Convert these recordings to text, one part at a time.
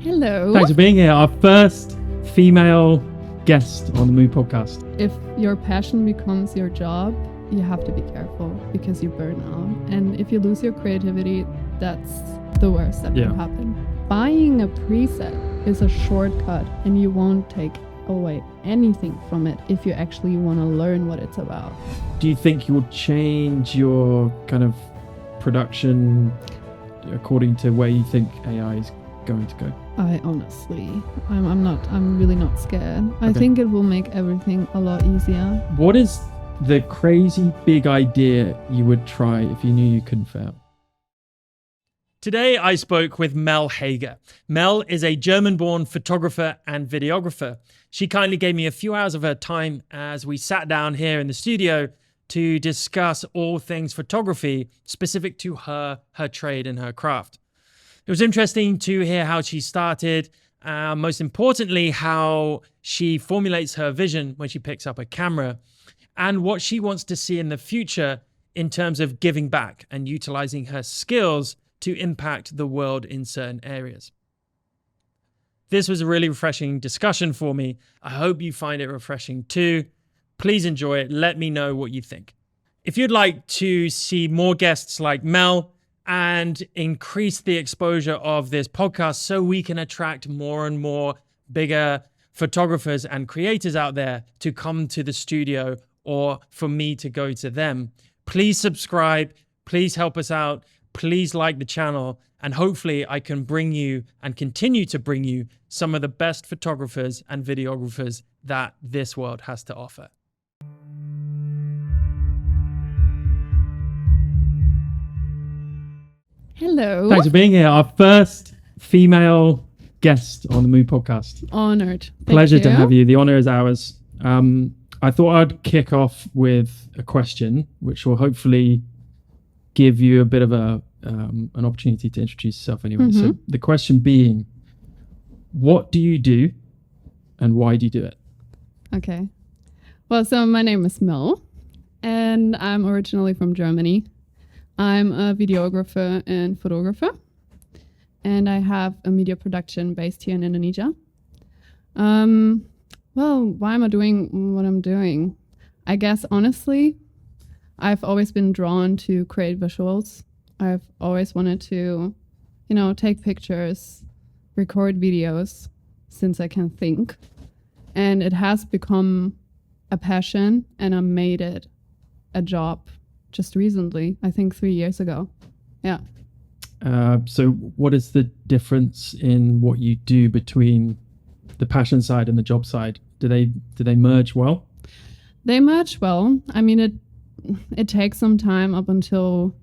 Hello. Thanks for being here. Our first female guest on the Mood podcast. If your passion becomes your job, you have to be careful because you burn out. And if you lose your creativity, that's the worst that can happen. Buying a preset is a shortcut and you won't take away anything from it if you actually want to learn what it's about. Do you think you'll change your kind of production according to where you think AI is going to go? I honestly, I'm really not scared. I think it will make everything a lot easier. What is the crazy big idea you would try if you knew you couldn't fail? Today, I spoke with Mel Hager. Mel is a German-born photographer and videographer. She kindly gave me a few hours of her time as we sat down here in the studio to discuss all things photography specific to her trade and her craft. It was interesting to hear how she started, most importantly, how she formulates her vision when she picks up a camera, and what she wants to see in the future in terms of giving back and utilizing her skills to impact the world in certain areas. This was a really refreshing discussion for me. I hope you find it refreshing too. Please enjoy it. Let me know what you think. If you'd like to see more guests like Mel and increase the exposure of this podcast so we can attract more and more bigger photographers and creators out there to come to the studio or for me to go to them, please subscribe. Please help us out. Please like the channel, and hopefully I can bring you and continue to bring you some of the best photographers and videographers that this world has to offer. Hello. Thanks for being here. Our first female guest on the Mood podcast. Honored. Pleasure to have you. The honor is ours. I thought I'd kick off with a question, which will hopefully give you a bit of an opportunity to introduce yourself anyway. Mm-hmm. So the question being, what do you do and why do you do it? Okay. Well, so my name is Mel and I'm originally from Germany. I'm a videographer and photographer, and I have a media production based here in Indonesia. Well, why am I doing what I'm doing? I guess, honestly, I've always been drawn to create visuals. I've always wanted to, take pictures, record videos since I can think. And it has become a passion, and I made it a job just recently, I think 3 years ago. Yeah. So what is the difference in what you do between the passion side and the job side? Do they merge well? They merge well. I mean, it takes some time up until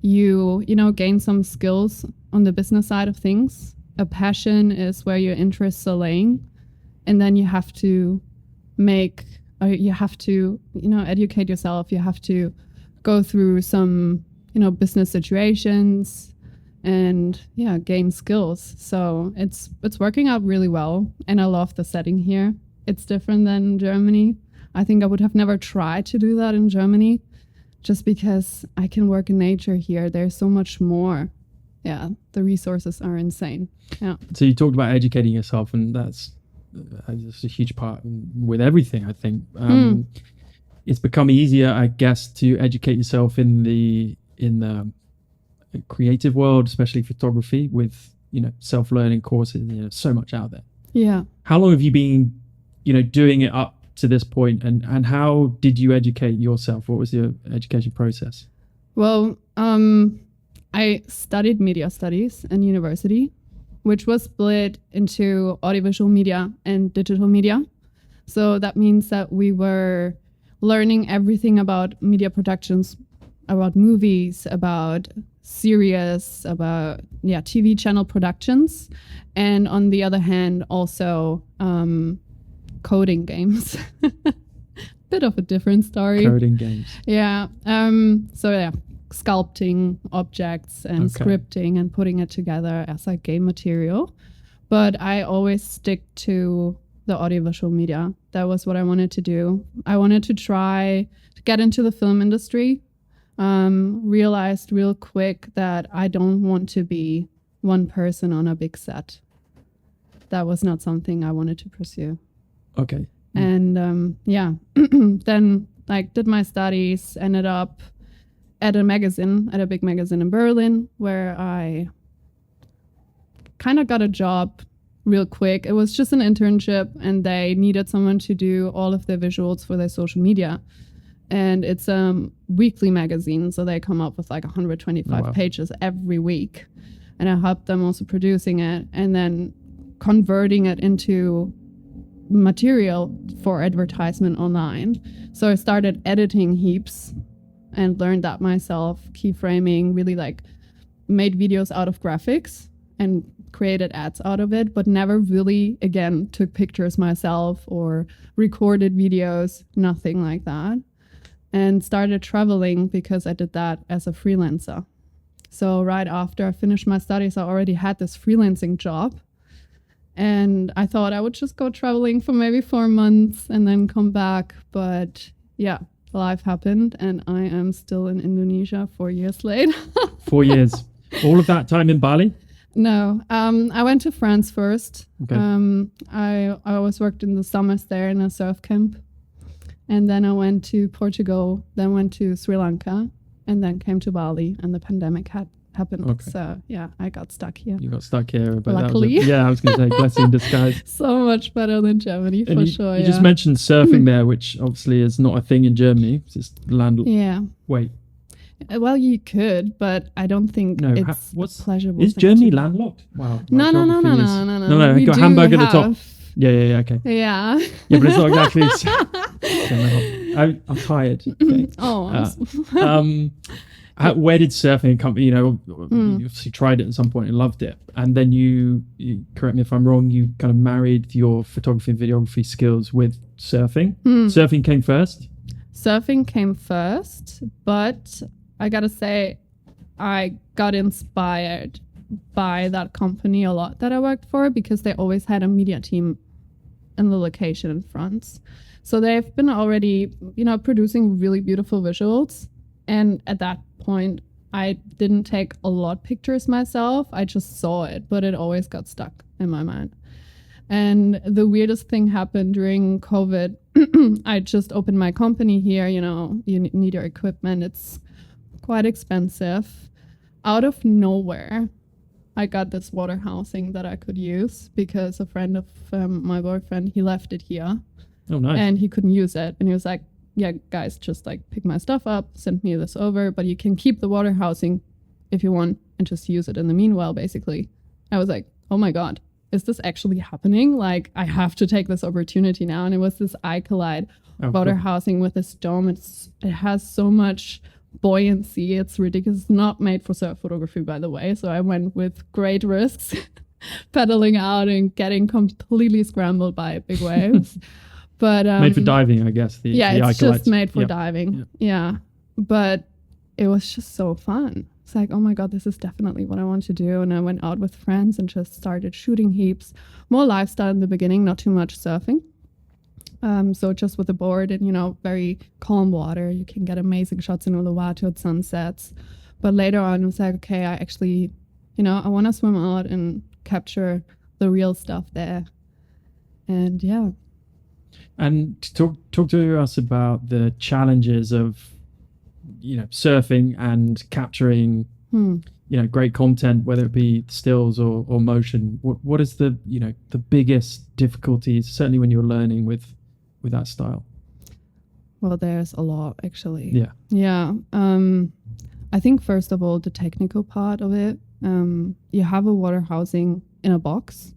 you gain some skills on the business side of things. A passion is where your interests are laying, and then you have to educate yourself. You have to go through some, business situations and gain skills. So it's working out really well, and I love the setting here. It's different than Germany. I think I would have never tried to do that in Germany just because I can work in nature here. There's so much more. Yeah, the resources are insane. Yeah. So you talked about educating yourself, and that's a huge part with everything, I think. It's become easier, I guess, to educate yourself in the creative world, especially photography, with self-learning courses. So much out there. Yeah. How long have you been, doing it up to this point, and how did you educate yourself? What was your education process? Well, I studied media studies in university, which was split into audiovisual media and digital media. So that means that we were learning everything about media productions, about movies, about series, about TV channel productions, and on the other hand also coding games. Bit of a different story. Coding games. Yeah. Sculpting objects and scripting and putting it together as like game material. But I always stick to the audiovisual media. That was what I wanted to do. I wanted to try to get into the film industry. Realized real quick that I don't want to be one person on a big set. that was not something I wanted to pursue. Okay. And then like did my studies, ended up at a big magazine in Berlin, where I kind of got a job real quick. It was just an internship, and they needed someone to do all of their visuals for their social media. And it's a weekly magazine, so they come up with like 125 pages every week. And I helped them also producing it and then converting it into material for advertisement online. So I started editing heaps and learned that myself, keyframing, really like made videos out of graphics and created ads out of it, but never really, again, took pictures myself or recorded videos, nothing like that. And started traveling because I did that as a freelancer. So right after I finished my studies, I already had this freelancing job. And I thought I would just go traveling for maybe 4 months and then come back. But yeah, life happened and I am still in Indonesia 4 years later. 4 years. All of that time in Bali? No, I went to France first. Okay. I always worked in the summers there in a surf camp. And then I went to Portugal, then went to Sri Lanka, and then came to Bali, and the pandemic had happened. Okay. So yeah, I got stuck here. You got stuck here. But Luckily. I was going to say, blessing in disguise. So much better than Germany, And for you, sure. You just mentioned surfing there, which obviously is not a thing in Germany. It's just land. Yeah. Wait. Well, you could, but I don't think it's a pleasurable. Is thing Germany to landlocked? Wow. No. No, We got do Hamburg at the top. have- Yeah, okay. Yeah. Yeah, but it's not exactly. I'm tired. Okay. Oh. Where did surfing come? You obviously tried it at some point and loved it, and then you correct me if I'm wrong. You kind of married your photography and videography skills with surfing. Surfing came first. Surfing came first, but I gotta say, I got inspired by that company a lot that I worked for because they always had a media team in the location in France. So they've been already, producing really beautiful visuals. And at that point, I didn't take a lot of pictures myself. I just saw it, but it always got stuck in my mind. And the weirdest thing happened during COVID. I just opened my company here. You need your equipment. It's quite expensive. Out of nowhere, I got this water housing that I could use because a friend of my boyfriend, he left it here. Oh, nice. And he couldn't use it. And he was like, yeah, guys, just like pick my stuff up, send me this over, but you can keep the water housing if you want and just use it in the meanwhile, basically. I was like, oh my God, is this actually happening? Like, I have to take this opportunity now. And it was this iCollide water housing with this dome. It has so much buoyancy. It's ridiculous. It's not made for surf photography, by the way. So I went with great risks, pedaling out and getting completely scrambled by big waves. But made for diving, I guess. It's just made for diving. Yeah. But it was just so fun. It's like, oh my God, this is definitely what I want to do. And I went out with friends and just started shooting heaps. More lifestyle in the beginning, not too much surfing. So just with a board and, very calm water, you can get amazing shots in Uluwatu at sunsets. But later on, it was like, okay, I actually, I want to swim out and capture the real stuff there. And yeah. And talk to us about the challenges of, surfing and capturing, great content, whether it be stills or motion. What is the biggest difficulties, certainly when you're learning with that style? Well, there's a lot, actually. Yeah. Yeah. I think, first of all, the technical part of it, you have a water housing in a box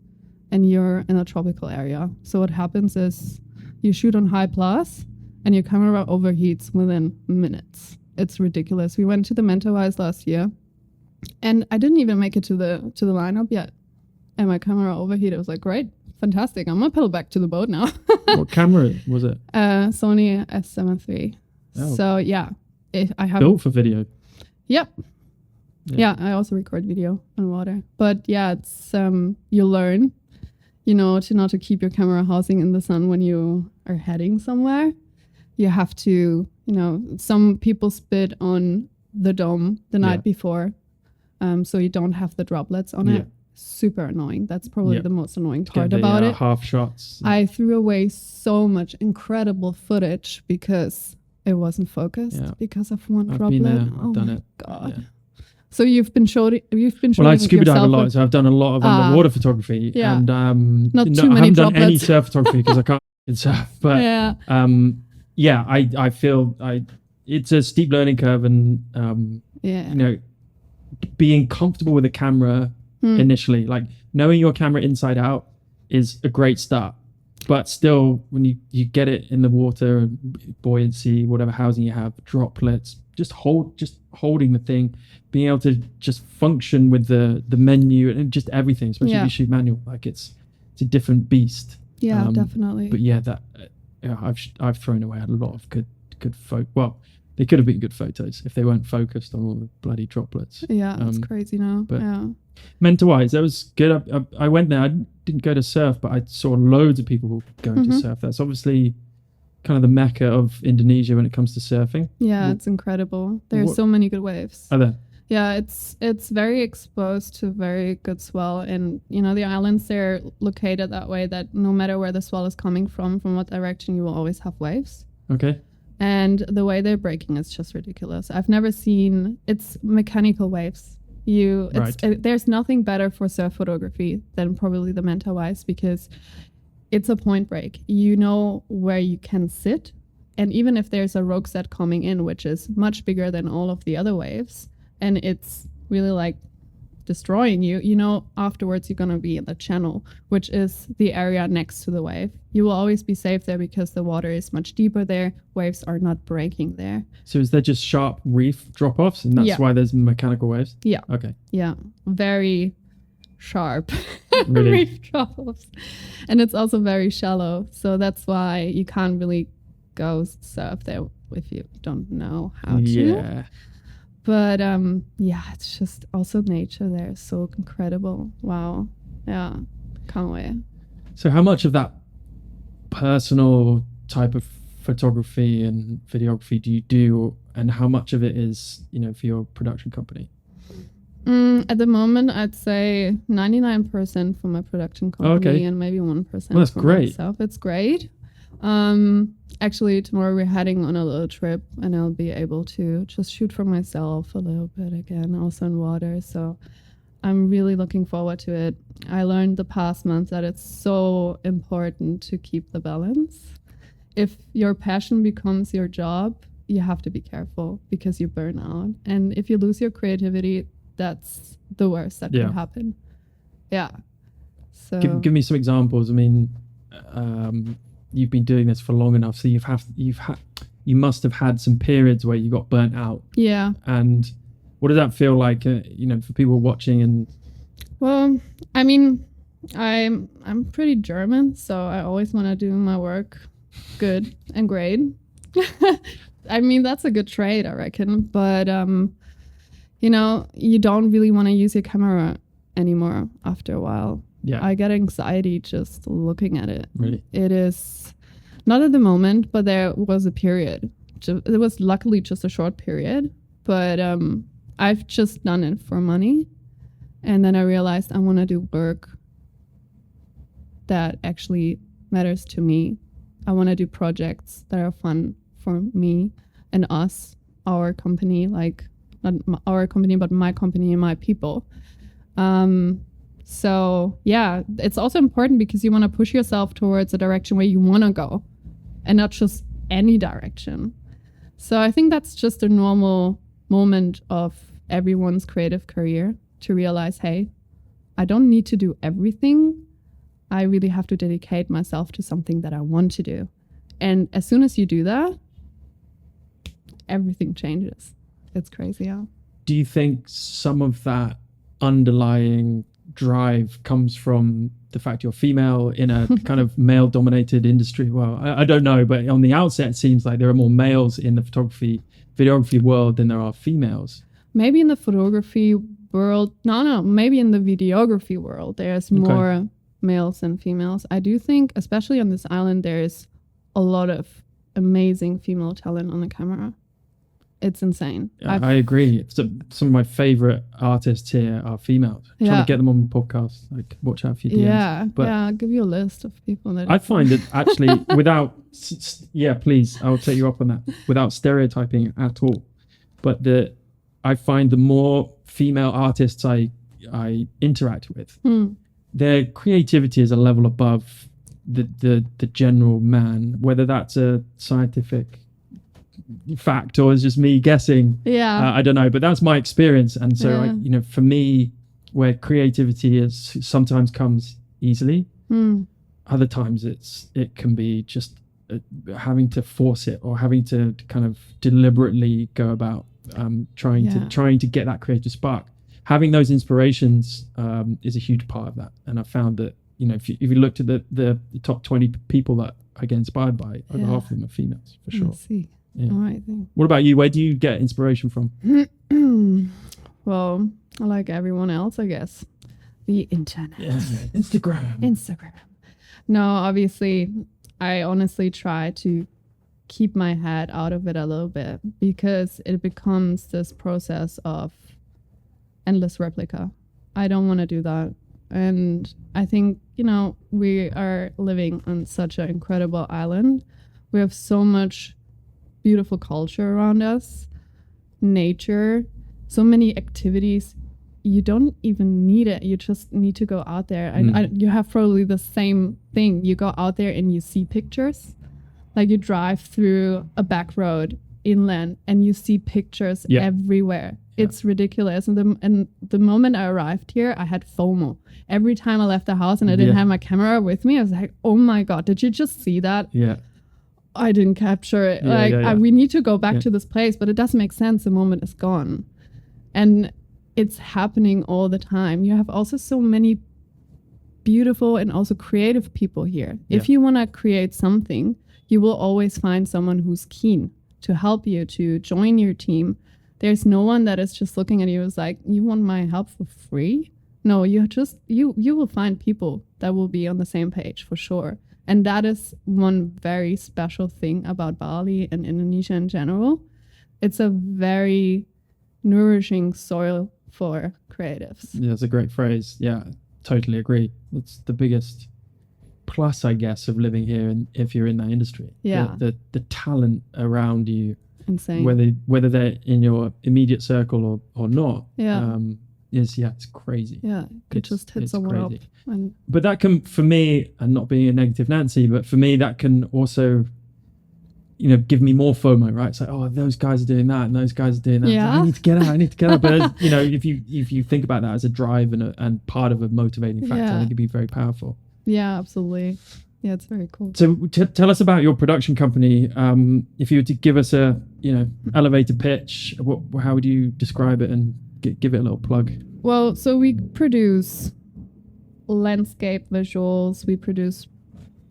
and you're in a tropical area. So what happens is you shoot on high plus and your camera overheats within minutes. It's ridiculous. We went to the Mentawais last year and I didn't even make it to the lineup yet. And my camera overheated. I was like, great, fantastic. I'm going to pedal back to the boat now. What camera was it? Sony S7 III. Oh. So yeah, I have built for video. Yep. Yeah, I also record video on water. But yeah, it's you learn, to not to keep your camera housing in the sun when you are heading somewhere. You have to, some people spit on the dome the night before, so you don't have the droplets on it. super annoying. That's probably Yep. the most annoying Get part the, about it. half shots. I threw away so much incredible footage because it wasn't focused Yeah. because of one I've droplet. been there. I've Oh done my it. God. Yeah. So you've been shooting. Well, I scuba dive a yourself lot, with- so I've done a lot of underwater photography, yeah. and Not no, too I many haven't done any droplets. surf photography because I can't surf. But yeah. I feel it's a steep learning curve, and Yeah. you know, being comfortable with a camera initially, like knowing your camera inside out, is a great start. But still, when you get it in the water, buoyancy, whatever housing you have, droplets, just holding the thing, being able to just function with the menu and just everything, especially if you shoot manual, like it's a different beast. Yeah, definitely. But yeah, that I've thrown away a lot of good photo. Well, they could have been good photos if they weren't focused on all the bloody droplets. Yeah, it's crazy now. But yeah. mentor-wise, that was good. I went there. I didn't go to surf, but I saw loads of people going to surf. That's obviously kind of the mecca of Indonesia when it comes to surfing. Yeah, it's incredible. There's so many good waves. Are there? Yeah, it's very exposed to very good swell, and you know the islands, they're located that way that no matter where the swell is coming from what direction, you will always have waves. Okay. And the way they're breaking is just ridiculous. I've never seen, it's mechanical waves. There's nothing better for surf photography than probably the Manta waves, because it's a point break. You know where you can sit, and even if there's a rogue set coming in, which is much bigger than all of the other waves, and it's really like destroying you, you know afterwards you're going to be in the channel, which is the area next to the wave. You will always be safe there because the water is much deeper there. Waves are not breaking there. So is there just sharp reef drop-offs, and that's why there's mechanical waves? Yeah. Okay. Yeah. Very sharp Really? reef drop-offs. And it's also very shallow. So that's why you can't really go surf there if you don't know how to. Yeah. But it's just also nature there is so incredible. Wow. Yeah. Can't wait. So how much of that personal type of photography and videography do you do, and how much of it is, for your production company? At the moment, I'd say 99% for my production company and maybe 1% that's for great. myself. It's great. Actually, tomorrow we're heading on a little trip, and I'll be able to just shoot for myself a little bit again, also in water. So I'm really looking forward to it. I learned the past month that it's so important to keep the balance. If your passion becomes your job, you have to be careful because you burn out. And if you lose your creativity, that's the worst that could happen. Yeah. So give me some examples. I mean, you've been doing this for long enough, so you must have had some periods where you got burnt out. Yeah. And what does that feel like, for people watching? And well, I mean, I'm pretty German, so I always want to do my work good and great. I mean, that's a good trait, I reckon. But you don't really want to use your camera anymore after a while. Yeah. I get anxiety just looking at it. Really? It is not at the moment, but there was a period. It was luckily just a short period, but I've just done it for money. And then I realized I want to do work that actually matters to me. I want to do projects that are fun for me and us, our company, like not our company, but my company and my people. So yeah, it's also important because you want to push yourself towards a direction where you want to go and not just any direction. So I think that's just a normal moment of everyone's creative career to realize, hey, I don't need to do everything. I really have to dedicate myself to something that I want to do. And as soon as you do that, everything changes. It's crazy, yeah. Do you think some of that underlying drive comes from the fact you're female in a kind of male-dominated industry? Well, I don't know, but on the outset, it seems like there are more males in the videography world than there are females. Maybe in the photography world, maybe in the videography world, there's more males than females. I do think, especially on this island, there's a lot of amazing female talent on the camera. it's insane. I agree. Some of my favorite artists here are females. Trying to get them on podcasts, like watch out for your DMs. But I'll give you a list of people that I find that actually without, please, I'll take you up on that, without stereotyping at all. But I find the more female artists I interact with, their creativity is a level above the general man, whether that's a scientific fact or it's just me guessing. I don't know, but that's my experience. And so for me, where creativity is sometimes comes easily, other times it can be just having to force it or having to kind of deliberately go about trying to get that creative spark. Having those inspirations is a huge part of that. And I found that if you looked at the top 20 people that I get inspired by, over half of them are females for sure. I see. Yeah. All right. What about you? Where do you get inspiration from? Well, like everyone else, I guess. The internet. Yeah. Instagram. No, obviously, I honestly try to keep my head out of it a little bit because it becomes this process of endless replica. I don't want to do that. And I think, we are living on such an incredible island. We have so much beautiful culture around us, nature, so many activities. You don't even need it. You just need to go out there. You have probably the same thing. You go out there and you see pictures. Like you drive through a back road inland and you see pictures everywhere. It's ridiculous. And the moment I arrived here, I had FOMO. Every time I left the house and I didn't have my camera with me, I was like, oh my God, did you just see that? Yeah. I didn't capture it. We need to go back to this place, but it doesn't make sense. The moment is gone. And it's happening all the time. You have also so many beautiful and also creative people here. Yeah. If you want to create something, you will always find someone who's keen to help you, to join your team. There's no one that is just looking at you as like, you want my help for free? No, you will find people that will be on the same page for sure. And that is one very special thing about Bali and Indonesia in general. It's a very nourishing soil for creatives. Yeah, it's a great phrase. Yeah, totally agree. It's the biggest plus, I guess, of living here and if you're in that industry. Yeah. The talent around you. Insane. Whether they're in your immediate circle or not. Yeah. It's crazy. Yeah. It just hits someone up. But that can, for me, and not being a negative Nancy, but for me that can also, give me more FOMO, right? It's like, oh, those guys are doing that and those guys are doing that. Yeah. Like, I need to get out. But if you think about that as a drive and part of a motivating factor, I think it'd be very powerful. Yeah, absolutely. Yeah, it's very cool. So tell us about your production company. If you were to give us a elevator pitch, how would you describe it and give it a little plug? Well, so we produce landscape visuals. We produce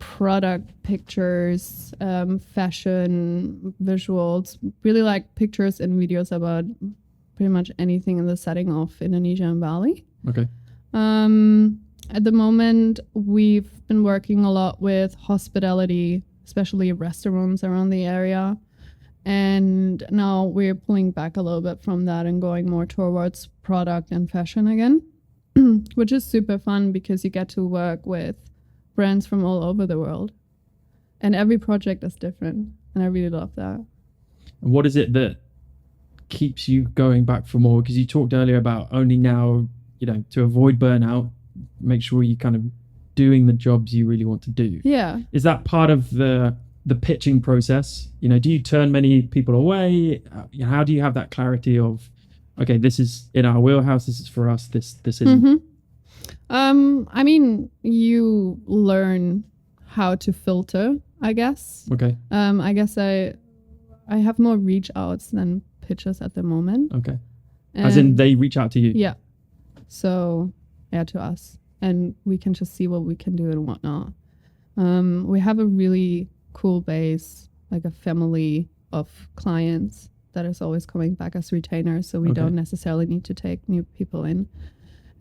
product pictures, fashion visuals, really like pictures and videos about pretty much anything in the setting of Indonesia and Bali. Okay. At the moment, we've been working a lot with hospitality, especially restaurants around the area. And now we're pulling back a little bit from that and going more towards product and fashion again, which is super fun because you get to work with brands from all over the world. And every project is different. And I really love that. And what is it that keeps you going back for more? Because you talked earlier about only now, to avoid burnout, make sure you kind of doing the jobs you really want to do. Yeah. Is that part of the pitching process? Do you turn many people away? How do you have that clarity of, okay, this is in our wheelhouse, this is for us, this isn't? I mean, you learn how to filter, I guess. Okay. I guess I have more reach outs than pitches at the moment. Okay. As in they reach out to you? Yeah. So, to us. And we can just see what we can do and whatnot. We have a really cool base, like a family of clients that is always coming back as retainers. So we don't necessarily need to take new people in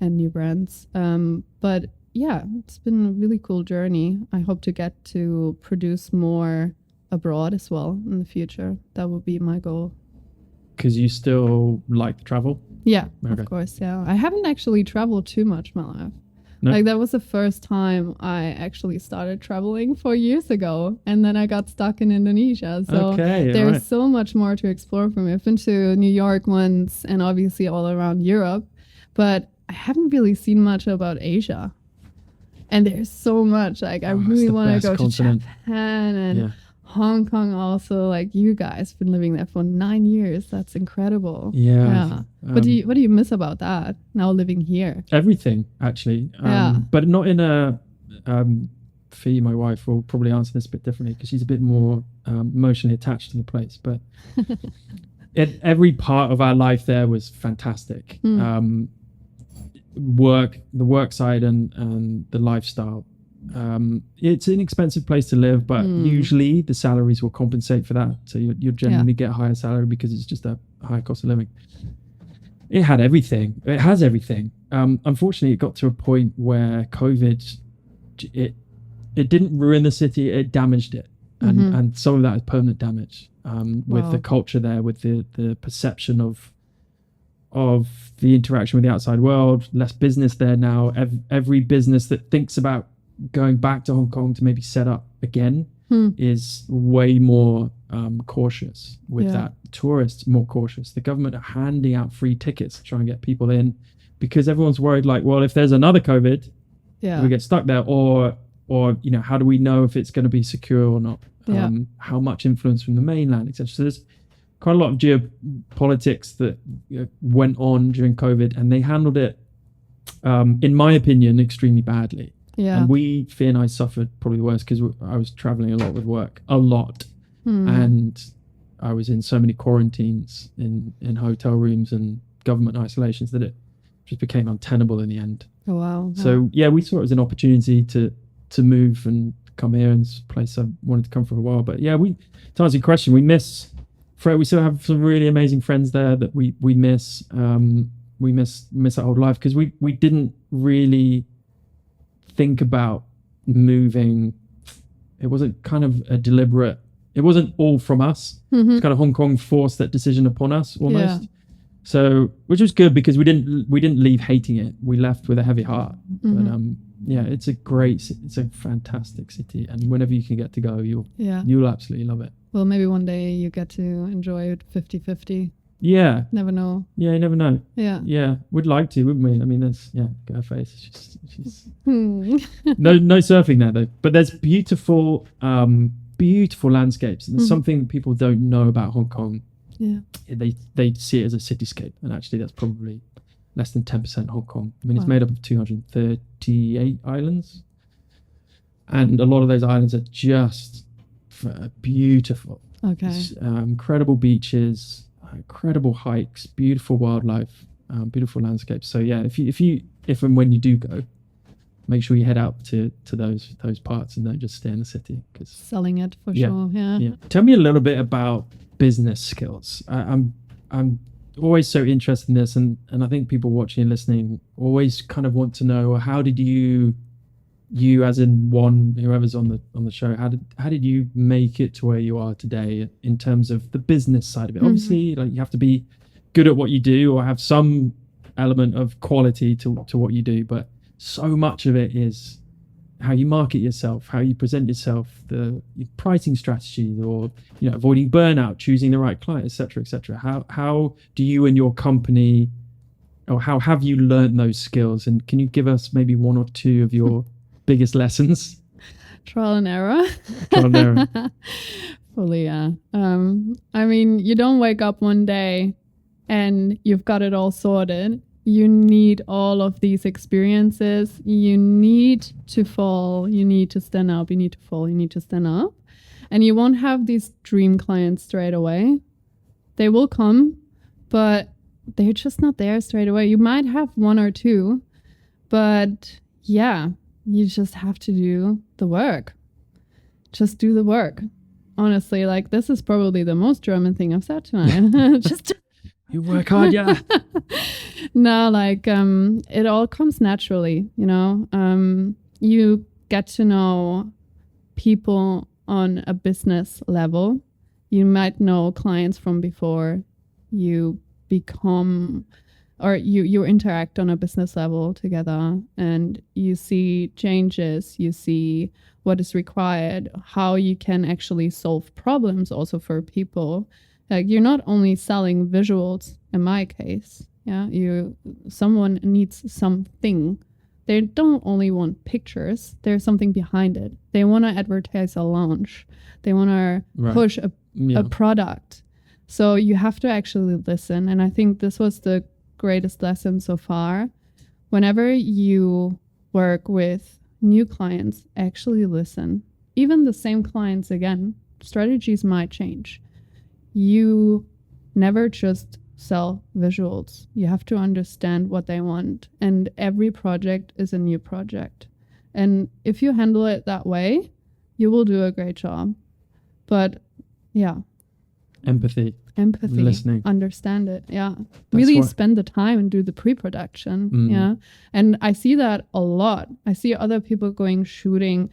and new brands. But yeah, it's been a really cool journey. I hope to get to produce more abroad as well in the future. That would be my goal. because you still like to travel? Yeah, Okay. of course. Yeah, I haven't actually traveled too much in my life. No? Like that was the first time I actually started traveling 4 years ago, and then I got stuck in Indonesia. So Okay, there's right. so much more to explore for me. I've been to New York once, and obviously all around Europe, but I haven't really seen much about Asia. And there's so much. Like I Oh, it's really the want to best go continent. to Japan and Yeah. Hong Kong also. Like you guys been living there for 9 years. That's incredible. Yeah. What do you miss about that now living here? Everything, actually. Yeah. But not in a... Fee, my wife, will probably answer this a bit differently because she's a bit more emotionally attached to the place. But every part of our life there was fantastic. The work side and the lifestyle. It's an expensive place to live, but usually the salaries will compensate for that. So you'll generally get a higher salary because it's just a higher cost of living. It had everything. It has everything. Unfortunately, it got to a point where COVID, it didn't ruin the city. It damaged it, and some of that is permanent damage. With the culture there, with the perception of the interaction with the outside world, less business there now. Every business that thinks about going back to Hong Kong to maybe set up again is way more cautious with that. Tourists more cautious. The government are handing out free tickets to try and get people in because everyone's worried, like, well, if there's another COVID, we get stuck there, or how do we know if it's going to be secure or not? How much influence from the mainland, etc. So there's quite a lot of geopolitics that went on during COVID, and they handled it, in my opinion, extremely badly. Yeah. And Fee and I suffered probably the worst because I was traveling a lot with work, and I was in so many quarantines in hotel rooms and government isolations that it just became untenable in the end. Oh, wow. So we saw it as an opportunity to move and come here, and it's a place I wanted to come for a while. But to answer your question, we still have some really amazing friends there that we miss. We miss that old life because we didn't really think about moving. It wasn't kind of a deliberate. It wasn't all from us. It's kind of Hong Kong forced that decision upon us almost. So, which was good because we didn't leave hating it. We left with a heavy heart. But it's a fantastic city, and whenever you can get to go, you'll absolutely love it. Well, maybe one day you get to enjoy it 50-50. Yeah. Never know. Yeah, you never know. Yeah. Yeah, we'd like to, wouldn't we? I mean, go her face. She's no surfing there though. But there's beautiful landscapes, and there's something people don't know about Hong Kong. Yeah. They see it as a cityscape, and actually that's probably less than 10% Hong Kong. I mean, it's made up of 238 islands, and a lot of those islands are just beautiful. Okay. Incredible beaches, incredible hikes, beautiful wildlife, beautiful landscapes. So if and when you do go, make sure you head out to those parts and don't just stay in the city. Cause selling it for sure. Yeah. Tell me a little bit about business skills. I'm always so interested in this, and I think people watching and listening always kind of want to know, how did you as in whoever's on the show, how did you make it to where you are today in terms of the business side of it? Obviously, like, you have to be good at what you do or have some element of quality to what you do, but so much of it is how you market yourself, how you present yourself, your pricing strategies, or avoiding burnout, choosing the right client, etc. How do you and your company, or how have you learned those skills? And can you give us maybe one or two of your biggest lessons? Trial and error. Fully, yeah. I mean, you don't wake up one day and you've got it all sorted. You need all of these experiences. You need to fall. You need to stand up. You need to fall. You need to stand up. And you won't have these dream clients straight away. They will come, but they're just not there straight away. You might have one or two, but you just have to do the work. Just do the work. Honestly, like, this is probably the most German thing I've said tonight. Just you work hard, yeah. No, like, it all comes naturally, you get to know people on a business level. You might know clients from before. you become, or you interact on a business level together, and you see changes, you see what is required, how you can actually solve problems also for people. Like, you're not only selling visuals in my case. Yeah, someone needs something. They don't only want pictures. There's something behind it. They want to advertise a launch. They want to push a product. So you have to actually listen. And I think this was the greatest lesson so far. Whenever you work with new clients, actually listen. Even the same clients, again, strategies might change. You never just sell visuals. You have to understand what they want. And every project is a new project. And if you handle it that way, you will do a great job. But yeah. Empathy, listening, understand it. Yeah. Really spend the time and do the pre-production. Yeah. And I see that a lot. I see other people going shooting,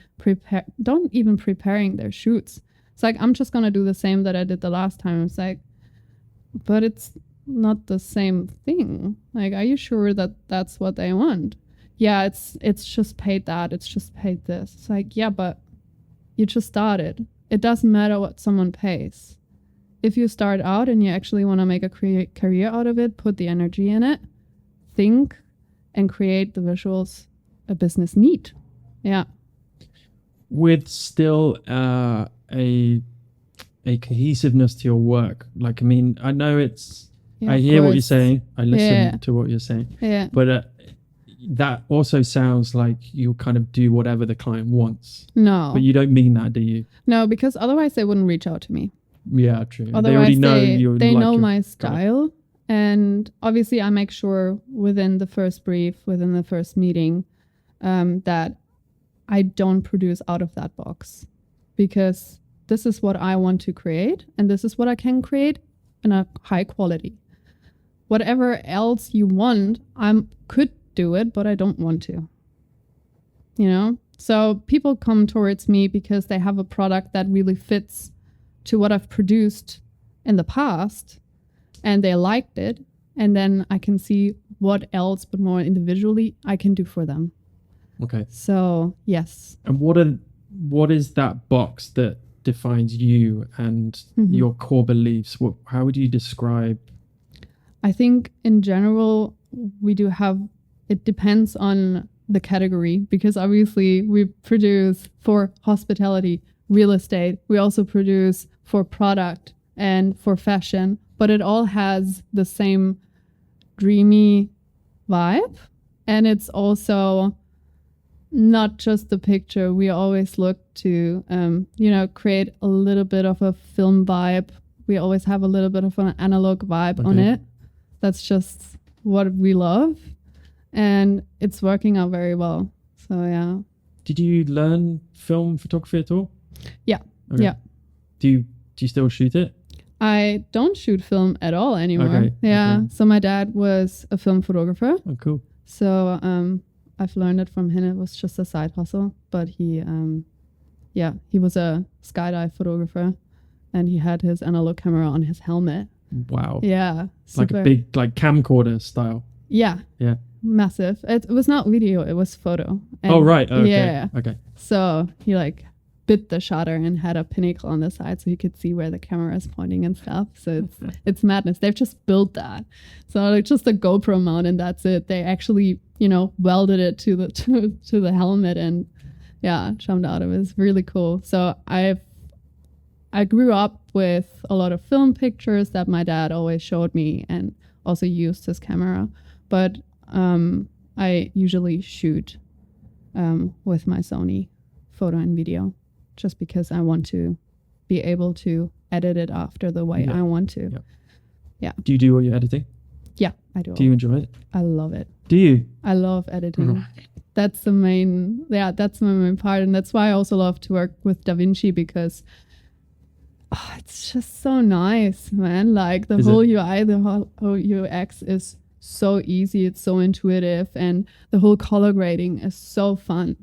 don't even preparing their shoots. It's like, I'm just going to do the same that I did the last time. It's like, but it's not the same thing. Like, are you sure that that's what they want? Yeah, it's just paid that. It's just paid this. It's like, yeah, but you just started. It doesn't matter what someone pays. If you start out and you actually want to make a career out of it, put the energy in it, think, and create the visuals a business need. Yeah. With still a cohesiveness to your work. Like, I mean, I know I hear what you're saying. I listen to what you're saying. Yeah. But that also sounds like you kind of do whatever the client wants. No. But you don't mean that, do you? No, because otherwise they wouldn't reach out to me. Yeah, true. Otherwise, they already know they know my style. And obviously I make sure within the first brief, within the first meeting, that I don't produce out of that box, because this is what I want to create and this is what I can create in a high quality. Whatever else you want, I could do it, but I don't want to. You know? So people come towards me because they have a product that really fits to what I've produced in the past and they liked it. And then I can see what else, but more individually, I can do for them. Okay. So, yes. And what is that box that defines you and your core beliefs? How would you describe? I think in general, we do have, it depends on the category, because obviously we produce for hospitality, real estate. We also produce for product and for fashion, but it all has the same dreamy vibe. And it's also not just the picture. We always look to, create a little bit of a film vibe. We always have a little bit of an analog vibe on it. That's just what we love. And it's working out very well. So, yeah. Did you learn film photography at all? Yeah. Okay. Yeah. Do you still shoot it? I don't shoot film at all anymore. Okay. Yeah. Okay. So my dad was a film photographer. Oh, cool. So I've learned it from him. It was just a side hustle, but he was a skydive photographer, and he had his analog camera on his helmet. Wow. Yeah. Like a big camcorder style. Yeah. Yeah. Massive. It was not video, it was photo. And oh, right. Okay. Yeah. Okay. So he bit the shutter and had a pinnacle on the side so he could see where the camera is pointing and stuff. So it's madness. They've just built that. So just a GoPro mount and that's it. They actually, welded it to the helmet and jumped out of it. It's really cool. So I grew up with a lot of film pictures that my dad always showed me and also used his camera. But I usually shoot with my Sony photo and video, just because I want to be able to edit it after the way I want to. Yeah. Yeah. Do you do all your editing? Yeah, I do. Do you enjoy it? I love it. Do you? I love editing. That's the main part. And that's why I also love to work with DaVinci, because it's just so nice, man. Like the whole UI, the whole UX is so easy. It's so intuitive. And the whole color grading is so fun.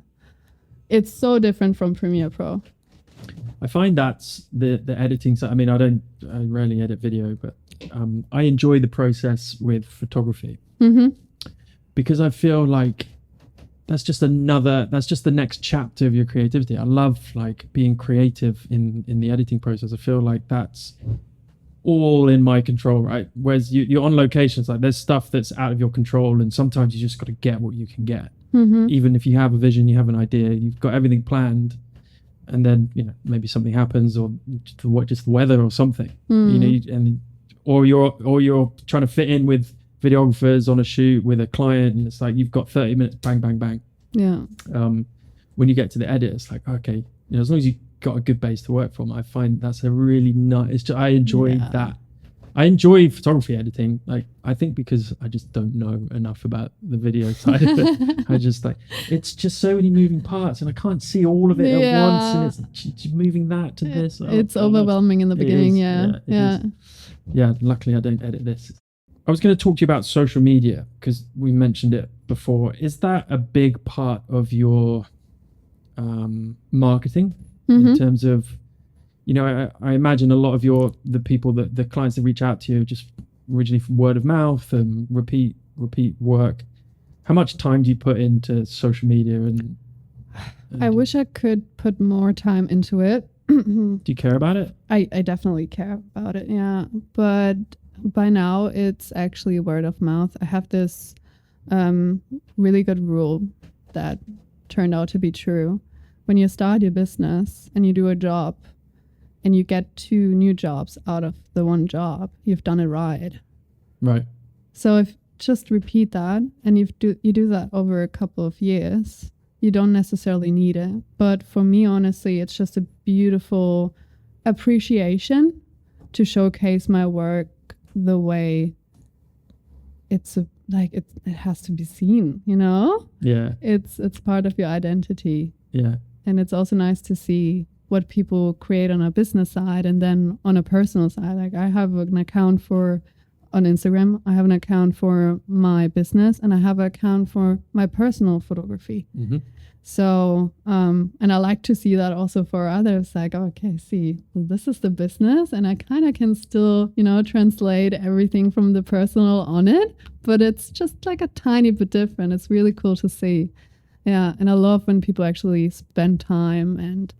It's so different from Premiere Pro. I find that's the editing side. I mean, I rarely edit video, but I enjoy the process with photography because I feel like that's just the next chapter of your creativity. I love like being creative in the editing process. I feel like that's all in my control, right? Whereas you're on locations, like there's stuff that's out of your control, and sometimes you just got to get what you can get. Even if you have a vision, you have an idea, you've got everything planned, and then maybe something happens, or just the weather or something, or you're trying to fit in with videographers on a shoot with a client, and it's like you've got 30 minutes, bang bang bang. When you get to the edit, it's like, okay, as long as you got a good base to work from, I find that's a really nice. I enjoy that. I enjoy photography editing. Like, I think because I just don't know enough about the video side of it. I just like, it's just so many moving parts, and I can't see all of it at once, and it's moving that to this. It's overwhelming in the beginning. Yeah. Luckily, I don't edit this. I was going to talk to you about social media because we mentioned it before. Is that a big part of your marketing in terms of, I imagine a lot of the clients that reach out to you just originally from word of mouth and repeat work. How much time do you put into social media? And I wish I could put more time into it. Do you care about it? I definitely care about it. Yeah. But by now it's actually word of mouth. I have this really good rule that turned out to be true. When you start your business and you do a job and you get 2 new jobs out of the one job, you've done it right. Right. So if just repeat that, and you do that over a couple of years, you don't necessarily need it. But for me, honestly, it's just a beautiful appreciation to showcase my work the way it has to be seen, Yeah. It's part of your identity. Yeah. And it's also nice to see what people create on a business side and then on a personal side. Like, I have an account on Instagram, I have an account for my business, and I have an account for my personal photography. So, and I like to see that also for others, like, okay, see, this is the business, and I kind of can still, translate everything from the personal on it, but it's just like a tiny bit different. It's really cool to see. Yeah. And I love when people actually spend time and,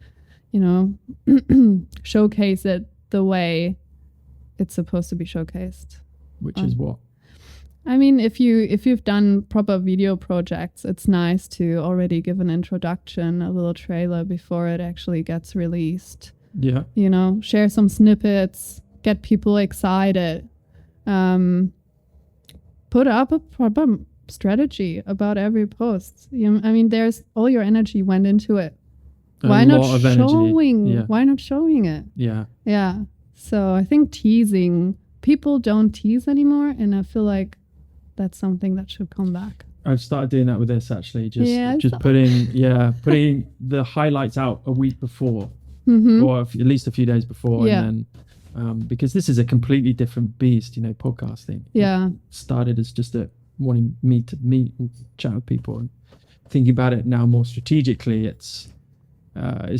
showcase it the way it's supposed to be showcased. Which is what? I mean, if you've done proper video projects, it's nice to already give an introduction, a little trailer before it actually gets released. Yeah. Share some snippets, get people excited. Put up a proper strategy about every post. There's all your energy went into it. Why not showing it? Yeah. Yeah. So I think teasing, people don't tease anymore, and I feel like that's something that should come back. I've started doing that with this actually. Just putting the highlights out a week before, or at least a few days before, and then because this is a completely different beast, podcasting. Yeah. It started as just wanting me to meet and chat with people, and thinking about it now more strategically, it's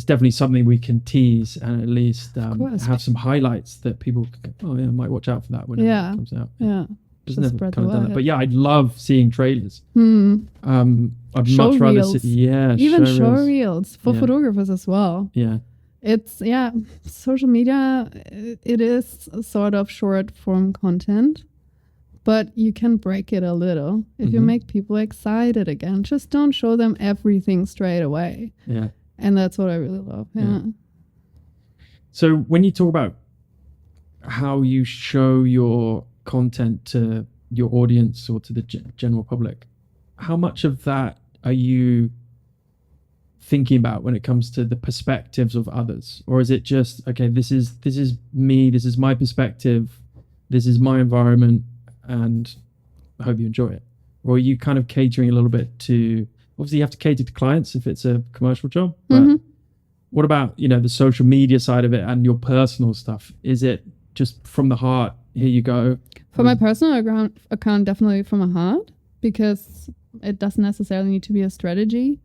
definitely something we can tease and at least have some highlights that people might watch out for that when it comes out. Yeah. Just never kind of done that. But yeah, I'd love seeing trailers. I'd show much rather reels. Even show reels for photographers as well. Yeah. It's social media, it is a sort of short form content, but you can break it a little if you make people excited again. Just don't show them everything straight away. Yeah. And that's what I really love. Yeah. So when you talk about how you show your content to your audience or to the general public, how much of that are you thinking about when it comes to the perspectives of others? Or is it just, okay, this is me, this is my perspective, this is my environment, and I hope you enjoy it? Or are you kind of catering a little bit to, obviously you have to cater to clients if it's a commercial job, but what about, the social media side of it and your personal stuff? Is it just from the heart, here you go? For my personal account, definitely from my heart, because it doesn't necessarily need to be a strategy,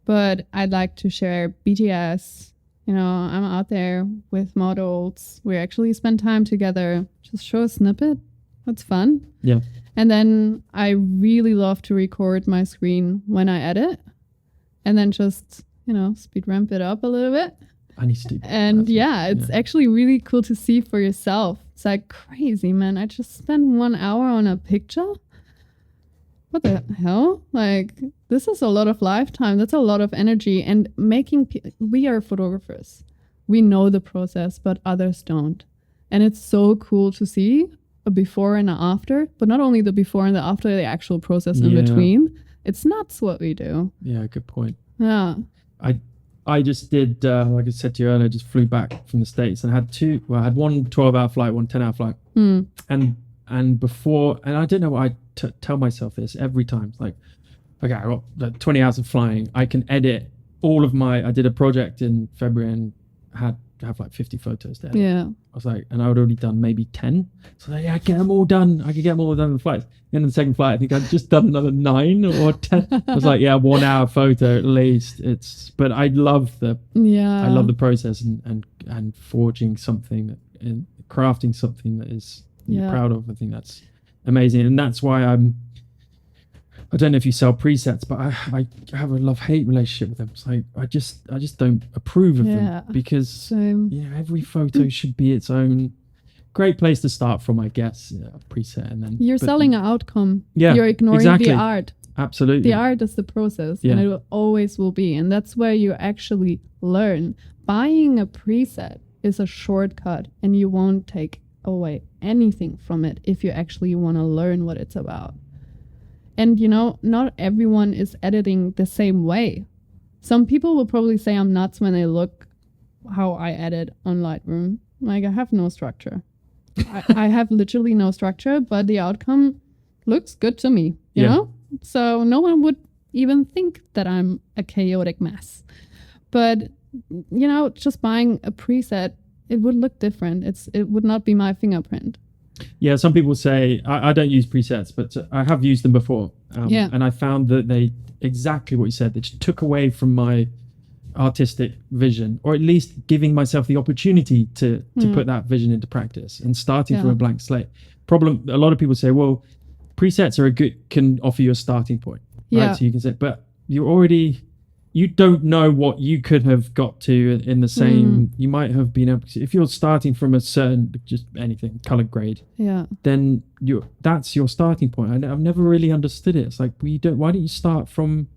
but I'd like to share BTS, You know, I'm out there with models. We actually spend time together. Just show a snippet. That's fun. Yeah. And then I really love to record my screen when I edit. And then just, you know, speed ramp it up a little bit. I need to do that. And it's actually really cool to see for yourself. It's like crazy, man. I just spent 1 hour on a picture. What the hell? Like, this is a lot of lifetime. That's a lot of energy. And we are photographers. We know the process, but others don't. And it's so cool to see a before and an after, but not only the before and the after, the actual process in between. It's nuts what we do. Yeah, good point. Yeah. I just did, like I said to you earlier, just flew back from the States and I had one 12-hour flight, one 10-hour flight. And before, and I don't know why I tell myself this every time. It's like, okay, I got the 20 hours of flying. I can edit all of I did a project in February and have like 50 photos there. Yeah. I was like, and I had already done maybe 10. So I get them all done. I could get them all done in the flights. In the second flight, I think I'd just done another 9 or 10. I was like, 1 hour photo at least. But I love the process and forging something and crafting something that is you're proud of. I think that's amazing. And that's why I don't know if you sell presets, but I have a love-hate relationship with them. It's like I just don't approve of them because every photo should be its own great place to start from, I guess. Preset, and then you're selling an outcome. Yeah, you're ignoring the art. Absolutely, the art is the process, and it always will be. And that's where you actually learn. Buying a preset is a shortcut, and you won't take away anything from it if you actually want to learn what it's about. And, you know, not everyone is editing the same way. Some people will probably say I'm nuts when they look how I edit on Lightroom. Like, I have no structure. I have literally no structure, but the outcome looks good to me, you know? So no one would even think that I'm a chaotic mess. But, you know, just buying a preset, it would look different. It would not be my fingerprint. Yeah, some people say, I don't use presets, but I have used them before. And I found that they, exactly what you said, they just took away from my artistic vision, or at least giving myself the opportunity to put that vision into practice and starting from a blank slate. A lot of people say, well, presets can offer you a starting point, right? So you can say, but you don't know what you could have got to in the same, you might have been able to, if you're starting from a certain, just anything, color grade, then that's your starting point. I've never really understood it. It's like, why don't you start from,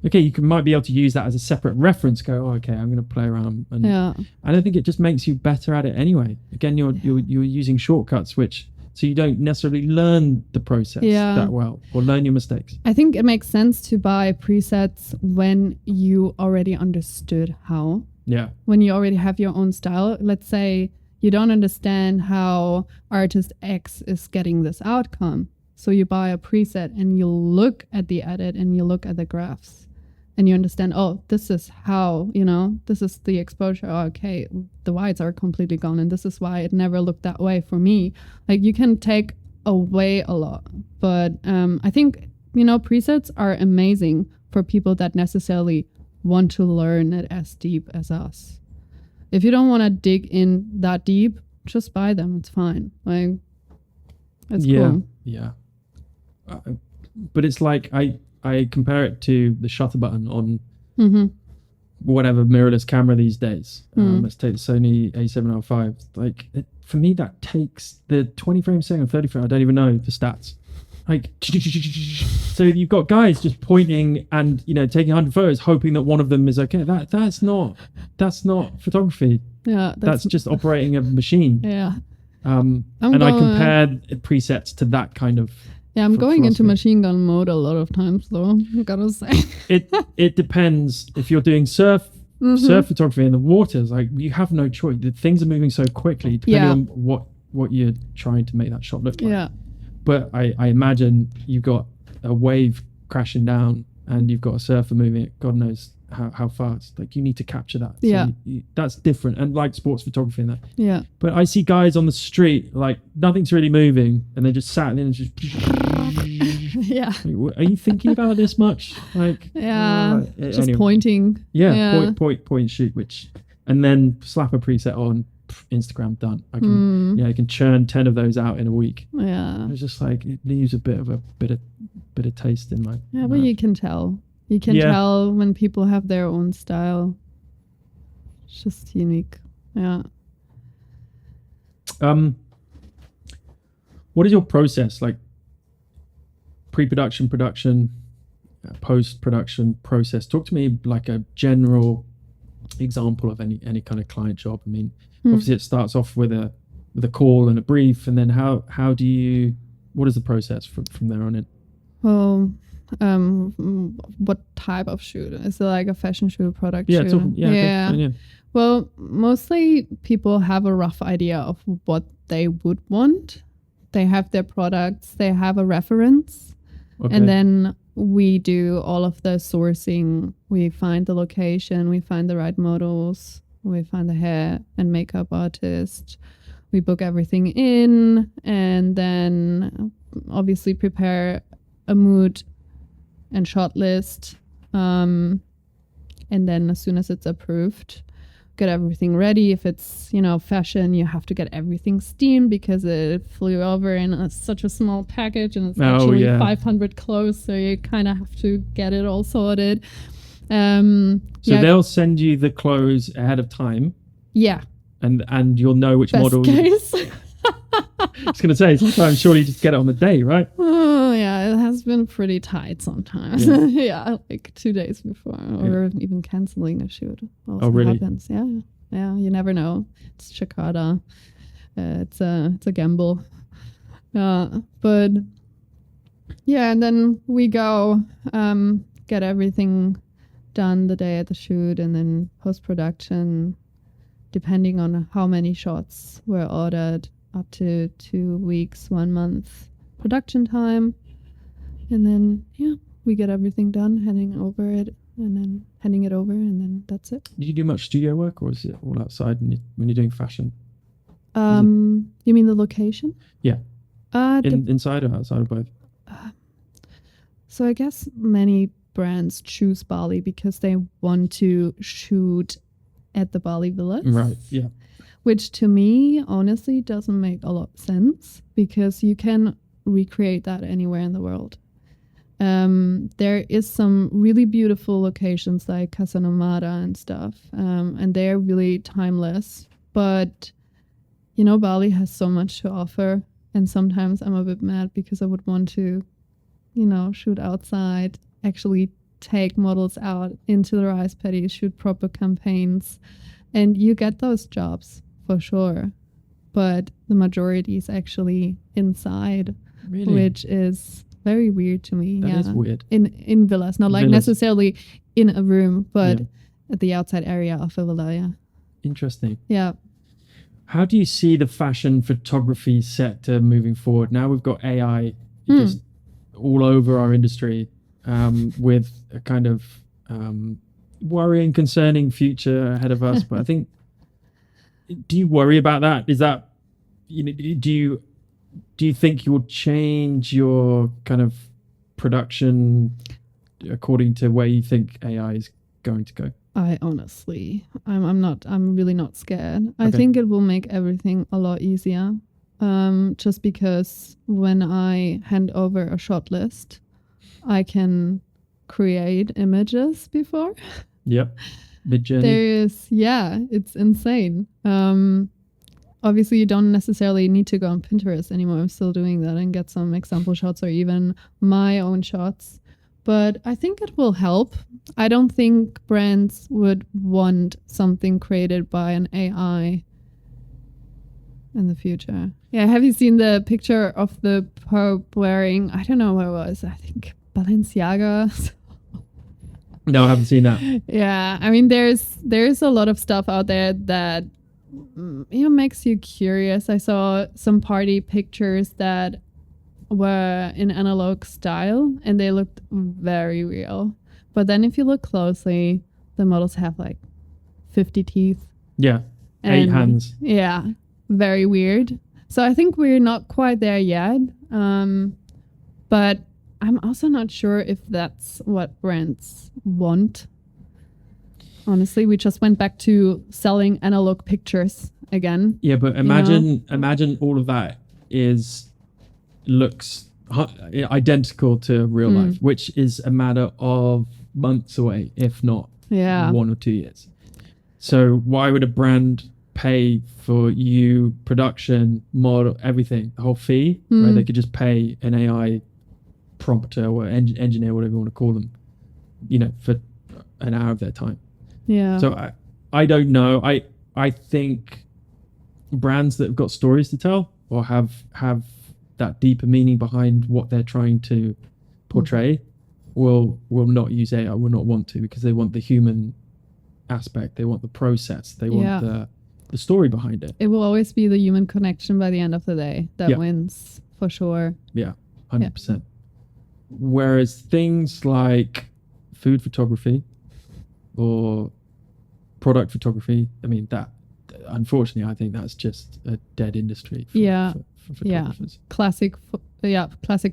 okay, you might be able to use that as a separate reference, go, I'm going to play around. And I don't think it just makes you better at it anyway. Again, you're using shortcuts, so you don't necessarily learn the process that well, or learn your mistakes. I think it makes sense to buy presets when you already understood how. Yeah. When you already have your own style. Let's say you don't understand how artist X is getting this outcome. So you buy a preset and you look at the edit and you look at the graphs. And you understand, this is how, this is the exposure. Okay, the whites are completely gone. And this is why it never looked that way for me. Like, you can take away a lot. But I think, presets are amazing for people that necessarily want to learn it as deep as us. If you don't want to dig in that deep, just buy them. It's fine. Like, it's cool. Yeah. But it's like, I compare it to the shutter button on whatever mirrorless camera these days. Let's take the Sony A7R5. Like, for me, that takes the 20 frames a second, 30 frames. I don't even know the stats. Like, so you've got guys just pointing and taking 100 photos, hoping that one of them is okay. That's not photography. Yeah, that's just operating a machine. Yeah. And I compare presets to that kind of. Yeah, I'm going into machine gun mode a lot of times, though, I gotta say. It depends. If you're doing surf photography in the waters, like, you have no choice. The things are moving so quickly, depending on what you're trying to make that shot look like. Yeah. But I imagine you've got a wave crashing down and you've got a surfer moving it, God knows how fast. Like, you need to capture that. So that's different. And like sports photography and that. Yeah. But I see guys on the street, like, nothing's really moving and they just sat there and just yeah. Like, are you thinking about this much? Like, just anyway. Pointing. Yeah. Point shoot, which and then slap a preset on, Instagram done. I can I can churn 10 of those out in a week. Yeah. It's just like it leaves a bit of taste in my Yeah, but mouth. you can tell. You can tell when people have their own style. It's just unique. Yeah. What is your process like? Pre-production, production, post-production process. Talk to me like a general example of any kind of client job. I mean, obviously it starts off with a call and a brief, and then what is the process from there on in? Well, what type of shoot? Is it like a fashion shoot, product shoot? Yeah. Well, mostly people have a rough idea of what they would want. They have their products, they have a reference, and then we do all of the sourcing. We find the location, we find the right models, we find the hair and makeup artist. We book everything in, and then obviously prepare a mood and shot list. And then as soon as it's approved, get everything ready. If it's, fashion, you have to get everything steamed because it flew over in such a small package, and it's actually 500 clothes. So you kind of have to get it all sorted. So they'll send you the clothes ahead of time. Yeah. And you'll know which Best model. Case. I was going to say, sometimes surely you just get it on the day, right? Oh, yeah. It has been pretty tight sometimes. Yeah, like 2 days before, or even canceling a shoot. Also really? Happens. Yeah. You never know. It's Jakarta. It's a gamble. But yeah, and then we go get everything done the day at the shoot, and then post-production, depending on how many shots were ordered, up to 2 weeks, 1 month production time. And then, we get everything done, handing it over, and then that's it. Do you do much studio work, or is it all outside when you're doing fashion? You mean the location? Yeah. Inside or outside of both? So I guess many brands choose Bali because they want to shoot at the Bali villas. Right, yeah. Which to me, honestly, doesn't make a lot of sense because you can recreate that anywhere in the world. There is some really beautiful locations like Casa Nomada and stuff, and they're really timeless. But, Bali has so much to offer, and sometimes I'm a bit mad because I would want to, shoot outside, actually take models out into the rice paddies, shoot proper campaigns, and you get those jobs for sure. But the majority is actually inside, which is very weird to me. That is weird. In villas, not like necessarily in a room, but at the outside area of a villa. Yeah. Interesting. Yeah. How do you see the fashion photography sector moving forward? Now we've got AI just all over our industry, with a kind of worrying, concerning future ahead of us. But I think, do you worry about that? Is that, do you think you'll change your kind of production according to where you think AI is going to go? I'm really not scared. Okay. I think it will make everything a lot easier. Just because when I hand over a shot list, I can create images before. Yep. Mid-journey. It's insane. Obviously you don't necessarily need to go on Pinterest anymore. I'm still doing that and get some example shots or even my own shots. But I think it will help. I don't think brands would want something created by an AI in the future. Yeah, have you seen the picture of the Pope wearing, I don't know what it was, I think Balenciaga? No, I haven't seen that. Yeah, I mean, there's a lot of stuff out there that makes you curious. I saw some party pictures that were in analog style and they looked very real. But then if you look closely, the models have like 50 teeth. Yeah, 8 hands. Yeah, very weird. So I think we're not quite there yet. But I'm also not sure if that's what brands want. Honestly, we just went back to selling analog pictures again. Yeah, but imagine all of that looks identical to real life, which is a matter of months away, if not 1 or 2 years. So why would a brand pay for you production, model, everything, the whole fee, where they could just pay an AI prompter or engineer, whatever you want to call them, for an hour of their time? Yeah. So I don't know. I think brands that have got stories to tell or have that deeper meaning behind what they're trying to portray will not use AI, will not want to, because they want the human aspect, they want the process, they want the story behind it. It will always be the human connection by the end of the day that wins, for sure. Yeah, 100%. Whereas things like food photography or product photography, I mean, that unfortunately I think that's just a dead industry for photographers. Classic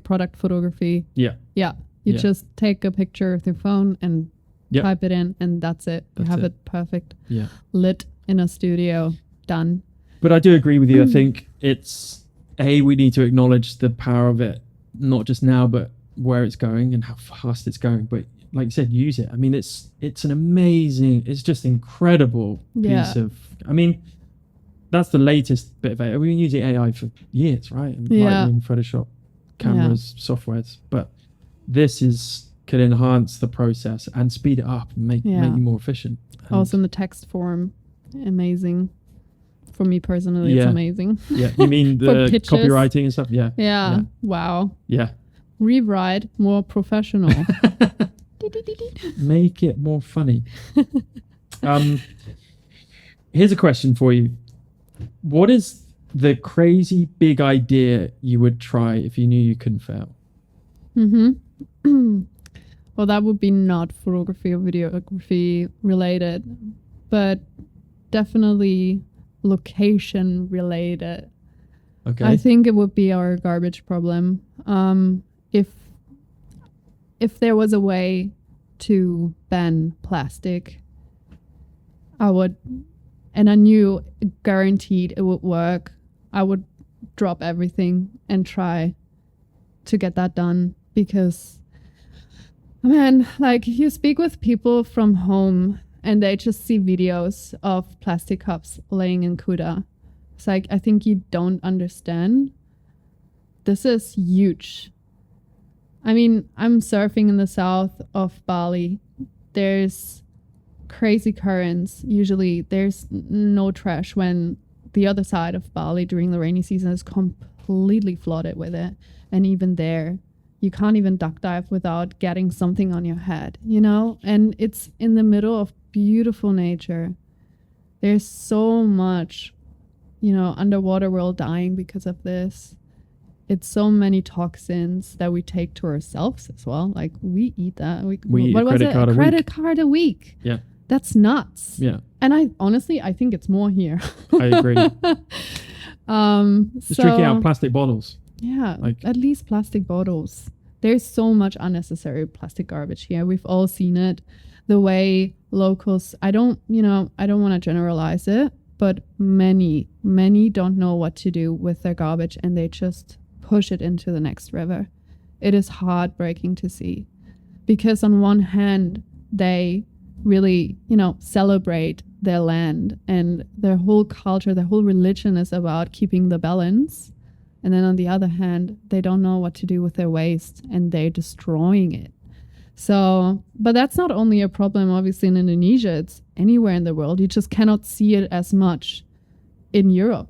product photography. You just take a picture with your phone and type it in, and that's it. You have it perfect lit in a studio, done. But I do agree with you. I think we need to acknowledge the power of it, not just now, but where it's going and how fast it's going. But like you said, use it. I mean, it's an amazing, it's just incredible piece of, I mean, that's the latest bit of AI. We've been using AI for years, right? Lightroom, Photoshop, cameras, softwares. But this can enhance the process and speed it up and make you more efficient. And also in the text form, amazing. For me personally, it's amazing. Yeah, you mean the copywriting and stuff? Yeah. Wow. Yeah. Rewrite more professional. Make it more funny. Here's a question for you. What is the crazy big idea you would try if you knew you couldn't fail? Well, that would be not photography or videography related, but definitely location related. Okay. I think it would be our garbage problem. If there was a way to ban plastic, I would, and I knew guaranteed it would work, I would drop everything and try to get that done. Because, man, like, you speak with people from home and they just see videos of plastic cups laying in Kuta. It's like, I think you don't understand. This is huge. I mean, I'm surfing in the south of Bali. There's crazy currents. Usually there's no trash when the other side of Bali during the rainy season is completely flooded with it. And even there, you can't even duck dive without getting something on your head, And it's in the middle of beautiful nature. There's so much, underwater world dying because of this. It's so many toxins that we take to ourselves as well. Like, we eat that. We eat a credit card a week. Yeah. That's nuts. Yeah. And I think it's more here. I agree. Just drinking out of plastic bottles. Yeah, at least plastic bottles. There's so much unnecessary plastic garbage here. We've all seen it. The way locals, I don't want to generalize it, but many don't know what to do with their garbage and they just push it into the next river. It is heartbreaking to see, because on one hand, they really, celebrate their land and their whole culture, their whole religion is about keeping the balance. And then on the other hand, they don't know what to do with their waste and they're destroying it. So, but that's not only a problem, obviously, in Indonesia, it's anywhere in the world. You just cannot see it as much in Europe.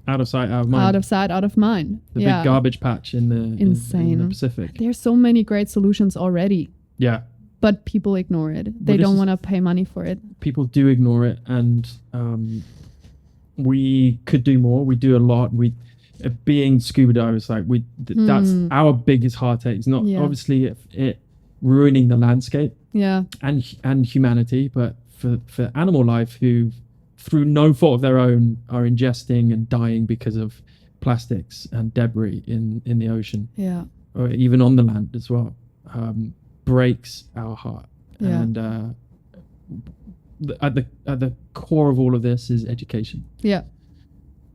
Out of sight, out of mind. Out of sight, out of mind. The big garbage patch in the Pacific. There's so many great solutions already. Yeah. But people ignore it. They don't want to pay money for it. People do ignore it, and we could do more. We do a lot. Being scuba divers, that's our biggest heartache. It's not obviously it ruining the landscape, and humanity, but for animal life who, through no fault of their own, are ingesting and dying because of plastics and debris in the ocean, or even on the land as well, breaks our heart. And at the core of all of this is education. Yeah.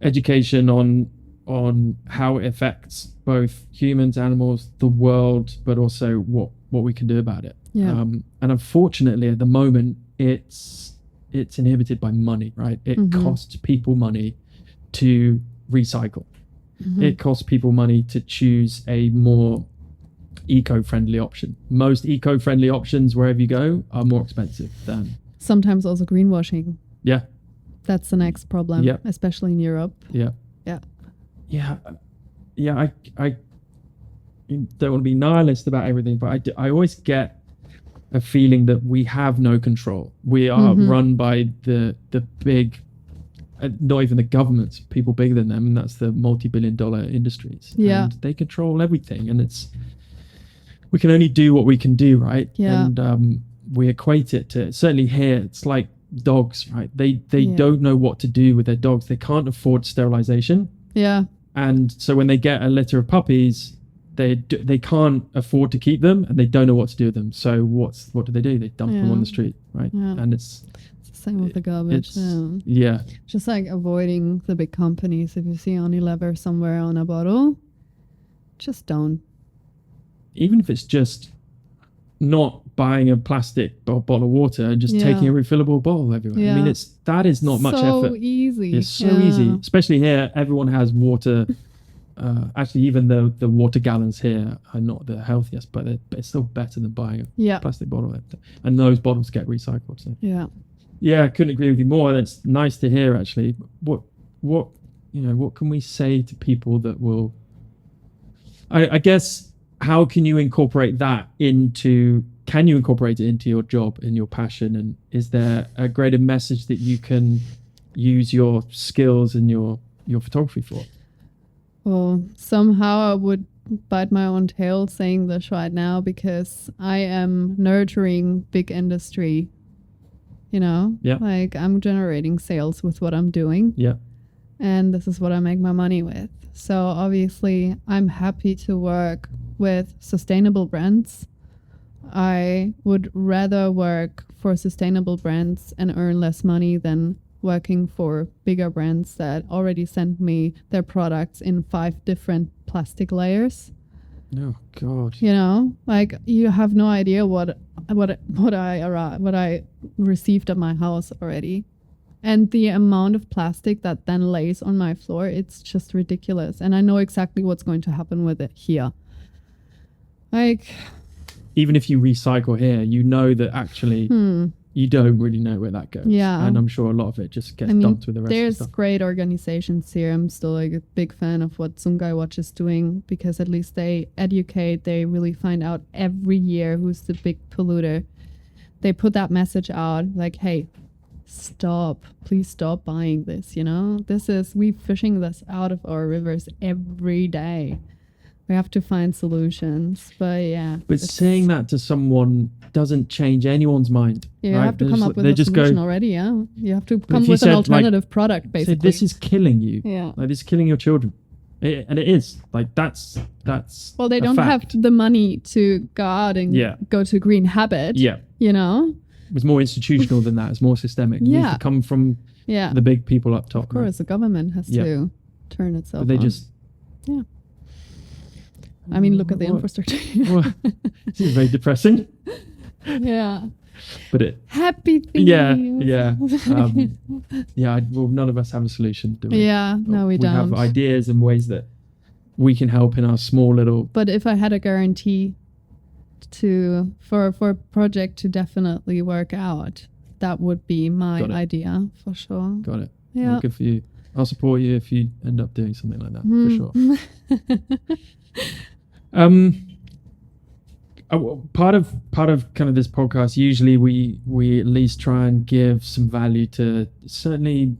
Education on how it affects both humans, animals, the world, but also what we can do about it. Yeah. And unfortunately, at the moment, it's inhibited by money, right? It costs people money to recycle. It costs people money to choose a more eco-friendly option. Most eco-friendly options, wherever you go, are more expensive than. Sometimes also greenwashing. Yeah. That's the next problem, Yeah. especially in Europe. Yeah. Yeah. Yeah. I don't want to be nihilist about everything, but I always get a feeling that we have no control. We are run by the big, not even the governments, people bigger than them, and that's the multi-billion-dollar industries. Yeah. And they control everything, and we can only do what we can do, right? Yeah. And we equate it to, certainly here, it's like dogs, right? They don't know what to do with their dogs. They can't afford sterilization. Yeah. And so when they get a litter of puppies, they can't afford to keep them, and they don't know what to do with them. So what do? They dump them on the street, right? Yeah. And it's the same with the garbage. Yeah. Just like avoiding the big companies. If you see Unilever somewhere on a bottle, just don't. Even if it's just not buying a plastic bottle of water and just taking a refillable bottle everywhere. Yeah. I mean, that is not much effort. So easy. It's so easy, especially here. Everyone has water. Actually, even the water gallons here are not the healthiest, but it's still better than buying a plastic bottle. And those bottles get recycled. So yeah, I couldn't agree with you more. It's nice to hear. Actually, what can we say to people that will? I guess, how can you incorporate that into? Can you incorporate it into your job and your passion? And is there a greater message that you can use your skills and your photography for? Well, somehow I would bite my own tail saying this right now, because I am nurturing big industry, like I'm generating sales with what I'm doing. Yeah. And this is what I make my money with. So obviously I'm happy to work with sustainable brands. I would rather work for sustainable brands and earn less money than working for bigger brands that already send me their products in 5 different plastic layers. Oh God. Like you have no idea what I received at my house already. And the amount of plastic that then lays on my floor, it's just ridiculous. And I know exactly what's going to happen with it here. Like, even if you recycle here, that actually you don't really know where that goes. Yeah. And I'm sure a lot of it just gets dumped with the rest of the there's stuff. great organizations here. I'm still like a big fan of what Sungai Watch is doing, because at least they educate, they really find out every year who's the big polluter. They put that message out like, hey, please stop buying this, we fishing this out of our rivers every day. We have to find solutions, but saying that to someone doesn't change anyone's mind. You right? have to come up with a solution already. You have to come with an alternative product, basically. So this is killing you. Yeah, like this is killing your children, and it is like that's. Well, they don't fact. have the money to go out and go to Green Habit. Yeah, it's more institutional than that. It's more systemic. It needs to come from the big people up top. Of course, the government has to turn itself. But they on. just. Yeah. I mean, look at the infrastructure. This is very depressing. Yeah. But happy things. Yeah. Well, none of us have a solution, do we? Yeah, no, we don't. We have ideas and ways that we can help in our small little. But if I had a guarantee for a project to definitely work out, that would be my idea for sure. Got it. Yeah. Well, good for you. I'll support you if you end up doing something like that, for sure. Part of kind of this podcast, usually we at least try and give some value to certainly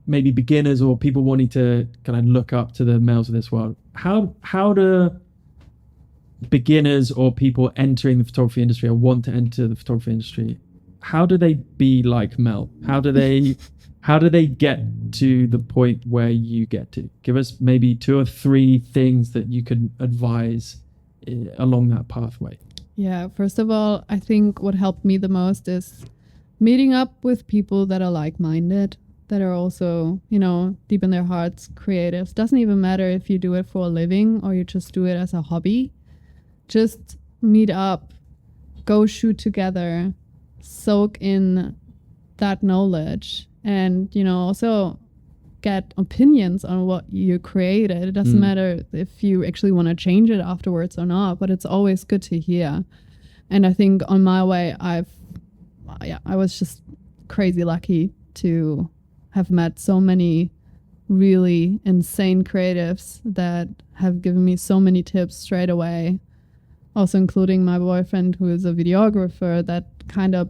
maybe beginners or people wanting to kind of look up to the Mels of this world. How do beginners or people entering the photography industry or want to enter the photography industry, how do they be like Mel? How do they get to the point where you get to? Give us maybe 2 or 3 things that you can advise along that pathway. Yeah, first of all, I think what helped me the most is meeting up with people that are like-minded, that are also, you know, deep in their hearts creatives. Doesn't even matter if you do it for a living or you just do it as a hobby. Just meet up, go shoot together, soak in that knowledge, and, you know, also get opinions on what you created. It doesn't matter if you actually want to change it afterwards or not, but it's always good to hear. And I think on my way, I was just crazy lucky to have met so many really insane creatives that have given me so many tips straight away. Also including my boyfriend, who is a videographer, that kind of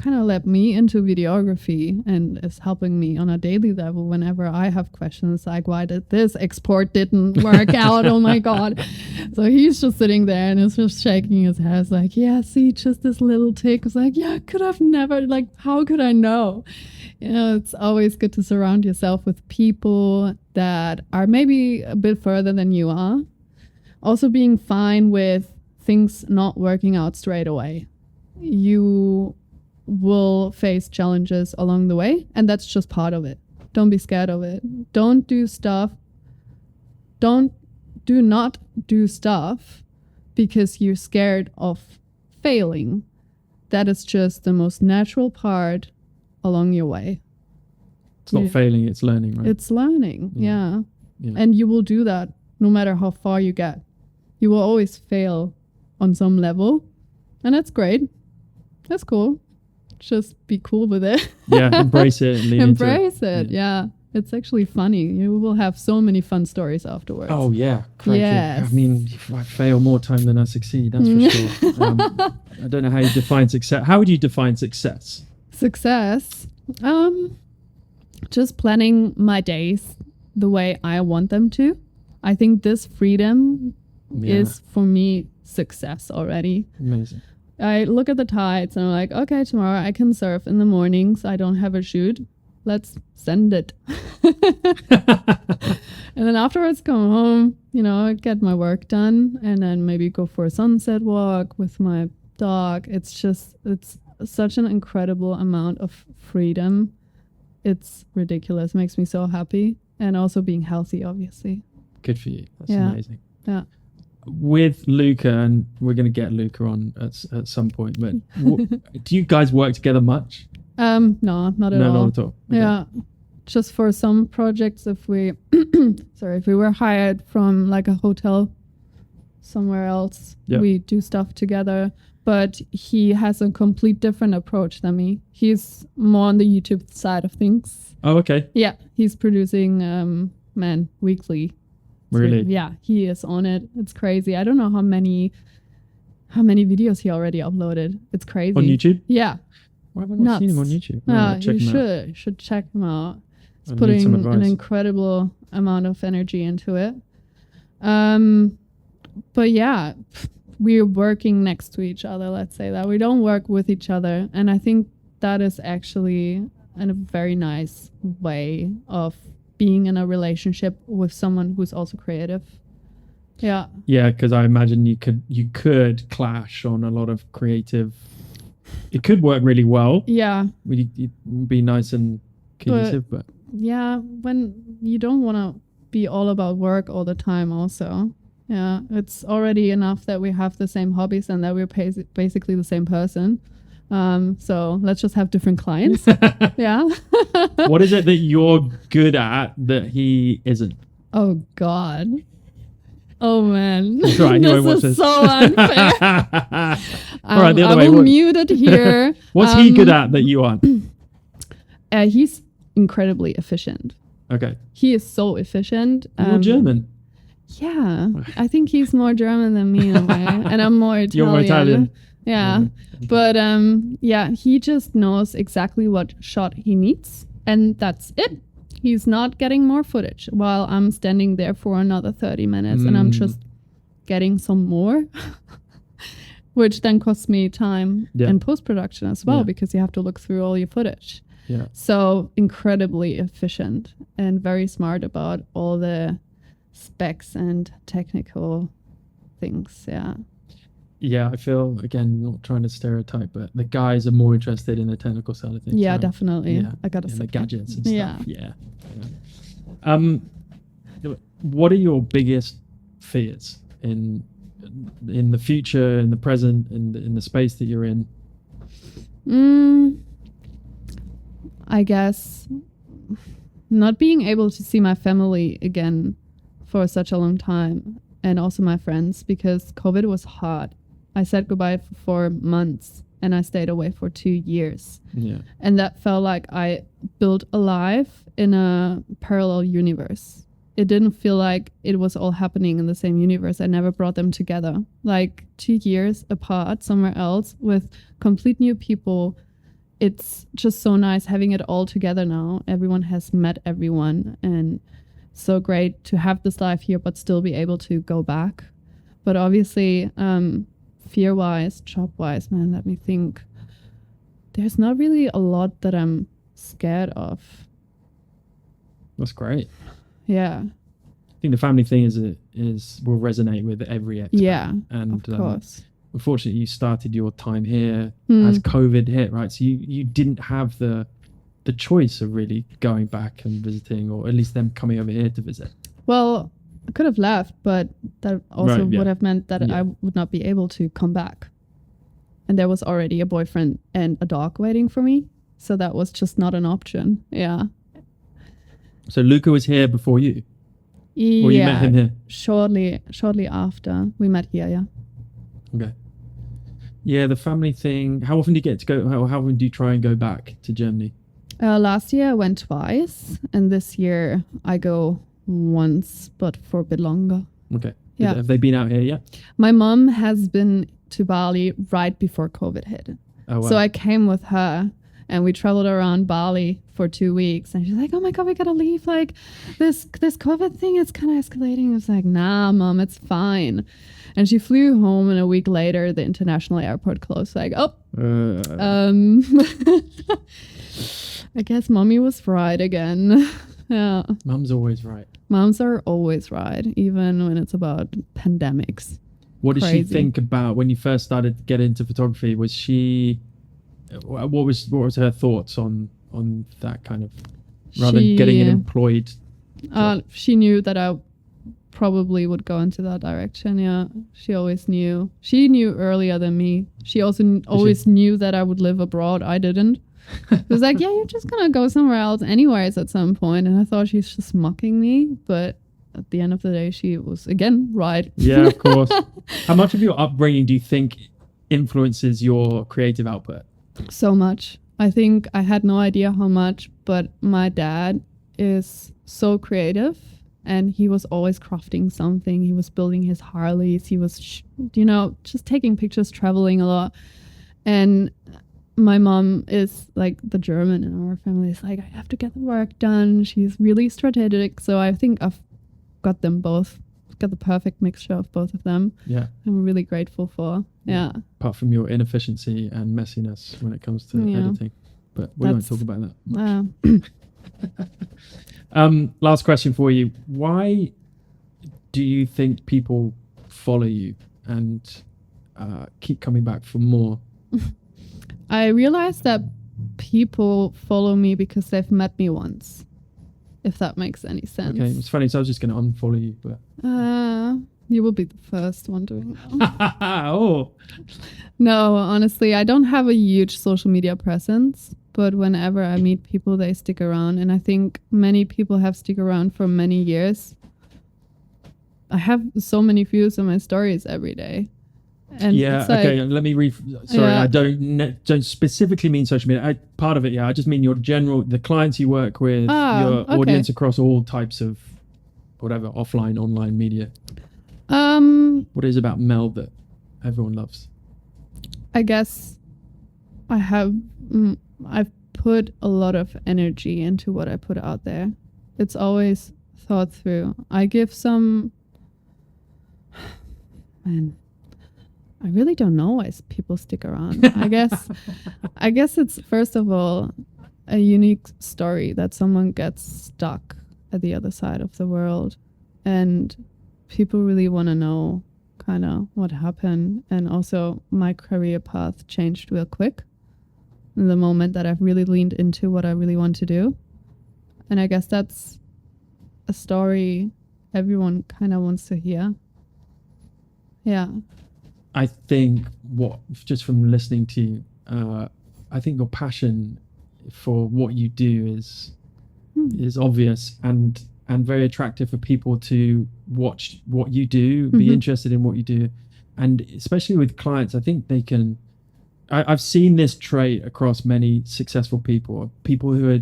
led me into videography and is helping me on a daily level whenever I have questions like, why did this export didn't work out? Oh my God. So he's just sitting there and is just shaking his head. It's like, yeah, see, just this little tick. It's like, yeah, could have never, like, how could I know? You know, it's always good to surround yourself with people that are maybe a bit further than you are. Also being fine with things not working out straight away. You will face challenges along the way, and that's just part of it. Don't be scared of it. Do not do stuff because you're scared of failing. That is just the most natural part along your way. It's not failing, it's learning, right? It's learning, yeah. And you will do that no matter how far you get. You will always fail on some level, and that's great. That's cool. Just be cool with it. Yeah, embrace it and lean embrace it. Yeah. It's actually funny. You will have so many fun stories afterwards. Oh yeah, crikey. Yes. I mean, I fail more time than I succeed, that's for sure. I don't know how you define success. How would you define success? Success, just planning my days the way I want them to. I think this freedom is for me success already. Amazing. I look at the tides and I'm like, okay, tomorrow I can surf in the mornings. I don't have a shoot. Let's send it. And then afterwards come home, you know, get my work done, and then maybe go for a sunset walk with my dog. It's such an incredible amount of freedom. It's ridiculous. It makes me so happy. And also being healthy, obviously. Good for you. That's amazing. Yeah. With Luca, and we're going to get Luca on at some point, but do you guys work together much? No, not at all. No, not at all. Okay. Yeah. Just for some projects, if we were hired from like a hotel somewhere else, we do stuff together. But he has a complete different approach than me. He's more on the YouTube side of things. Oh, okay. Yeah, he's producing weekly. Really? Yeah, he is on it. It's crazy. I don't know how many videos he already uploaded. It's crazy. On YouTube? Yeah. Why have I not seen him on YouTube? You should check him out. He's putting an incredible amount of energy into it. But yeah, we're working next to each other, let's say that. We don't work with each other. And I think that is actually a very nice way of being in a relationship with someone who's also creative. Yeah. Yeah, because I imagine you could clash on a lot of creative. It could work really well. Yeah. You'd be nice and cohesive, but yeah, when you don't want to be all about work all the time also. Yeah, it's already enough that we have the same hobbies and that we're basically the same person. So let's just have different clients. Yeah. What is it that you're good at that he isn't? Oh God. Oh man. Right, anyway, this is so unfair. All right, the other way. I will mute it here. What's he good at that you aren't? He's incredibly efficient. Okay. He is so efficient. You're German. Yeah, I think he's more German than me in a way, and I'm more Italian. You're more Italian. Yeah. But he just knows exactly what shot he needs, and that's it. He's not getting more footage while I'm standing there for another 30 minutes and I'm just getting some more, which then costs me time in post-production as well, because you have to look through all your footage. Yeah. So incredibly efficient and very smart about all the specs and technical things. Yeah. Yeah, I feel, again, not trying to stereotype, but the guys are more interested in the technical side of things. Yeah, right? definitely. Yeah, I gotta and say. the gadgets and Yeah. stuff. Yeah. Um, what are your biggest fears in the future, in the present, in the space that you're in? I guess not being able to see my family again for such a long time, and also my friends, because COVID was hard. I said goodbye for 4 months and I stayed away for 2 years. Yeah. And that felt like I built a life in a parallel universe. It didn't feel like it was all happening in the same universe. I never brought them together. Like 2 years apart somewhere else with complete new people. It's just so nice having it all together now. Everyone has met everyone, and so great to have this life here but still be able to go back. But obviously, fear-wise, job-wise, man, let me think. There's not really a lot that I'm scared of. That's great. Yeah. I think the family thing is will resonate with every expat. Yeah, and of course. Unfortunately, you started your time here as COVID hit, right? So you didn't have the choice of really going back and visiting, or at least them coming over here to visit. Well, I could have left, but that also Right, would have meant that I would not be able to come back. And there was already a boyfriend and a dog waiting for me. So that was just not an option. Yeah. So Luca was here before you? Yeah. Or you met him here? Shortly after we met here, yeah. Okay. Yeah, the family thing. How often do you get to go? How often do you try and go back to Germany? Last year I went twice, and this year I go once, but for a bit longer. Okay. Yeah. Have they been out here yet? My mom has been to Bali right before COVID hit. Oh, wow. So I came with her, and we traveled around Bali for 2 weeks. And she's like, "Oh my God, we gotta leave. Like this COVID thing is kind of escalating." I was like, "Nah, Mom, it's fine." And she flew home, and a week later, the international airport closed. Like, I guess Mommy was right again. Yeah. Mum's always right. Moms are always right, even when it's about pandemics. What did Crazy. she think about when you first started to get into photography? Was she, what was her thoughts on that kind of, rather than getting an employed job? She knew that I probably would go into that direction. Yeah, she always knew. She knew earlier than me. She also always knew that I would live abroad. I didn't. It was like, yeah, you're just gonna go somewhere else anyways at some point. And I thought she's just mocking me, but at the end of the day, she was again right. Yeah, of course. How much of your upbringing do you think influences your creative output? So much. I think I had no idea how much, but my dad is so creative, and he was always crafting something. He was building his Harleys. He was, just taking pictures, traveling a lot. And my mom is like the German in our family. Is like, I have to get the work done. She's really strategic. So I think I've got them both. Got the perfect mixture of both of them. Yeah. I'm really grateful for. Yeah. Apart from your inefficiency and messiness when it comes to editing. But we won't talk about that much. Last question for you. Why do you think people follow you and keep coming back for more? I realized that people follow me because they've met me once, if that makes any sense. Okay, it's funny. So I was just going to unfollow you, but you will be the first one doing that. Oh. No, honestly, I don't have a huge social media presence, but whenever I meet people, they stick around, and I think many people have stuck around for many years. I have so many views on my stories every day. And yeah, it's like, okay, let me I don't specifically mean social media. Part of it, yeah, I just mean your general, the clients you work with, your audience across all types of whatever, offline, online media. What is it about Mel that everyone loves? I guess I've put a lot of energy into what I put out there. It's always thought through. I give some, man, I really don't know why people stick around. I guess it's first of all a unique story that someone gets stuck at the other side of the world, and people really want to know kind of what happened. And also my career path changed real quick in the moment that I've really leaned into what I really want to do. And I guess that's a story everyone kind of wants to hear. Yeah. I think just from listening to you, I think your passion for what you do is obvious and very attractive for people to watch what you do, be interested in what you do. And especially with clients, I think they can, I've seen this trait across many successful people who are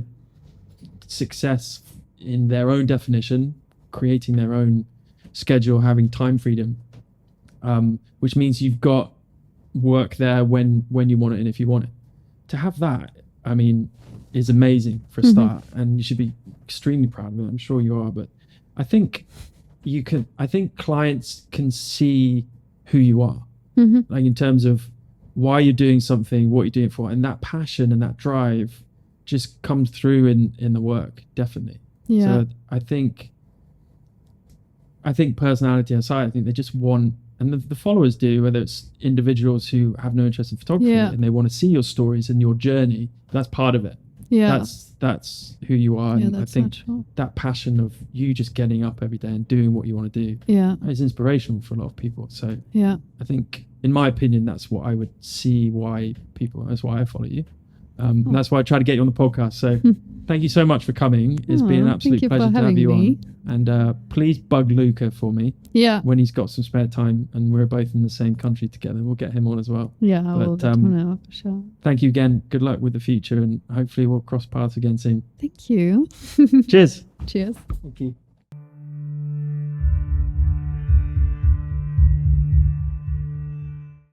success in their own definition, creating their own schedule, having time freedom, which means you've got work there when you want it and if you want it. To have that, I mean, is amazing for a start, and you should be extremely proud of it. I'm sure you are, but I think clients can see who you are, like in terms of why you're doing something, what you're doing it for, and that passion and that drive just comes through in the work, definitely. Yeah. So I think personality aside, I think they just want, and the followers do, whether it's individuals who have no interest in photography and they want to see your stories and your journey, that's part of it. Yeah. That's who you are. Yeah, And I that's think natural. that passion of you just getting up every day and doing what you want to do is inspirational for a lot of people. So Yeah. I think, in my opinion, that's what I would see that's why I follow you. And that's why I try to get you on the podcast. So thank you so much for coming. It's been an absolute pleasure to have you on. And please bug Luca for me when he's got some spare time and we're both in the same country together. We'll get him on as well. Yeah, I will let him know for sure. Thank you again. Good luck with the future, and hopefully we'll cross paths again soon. Thank you. Cheers. Cheers. Thank you.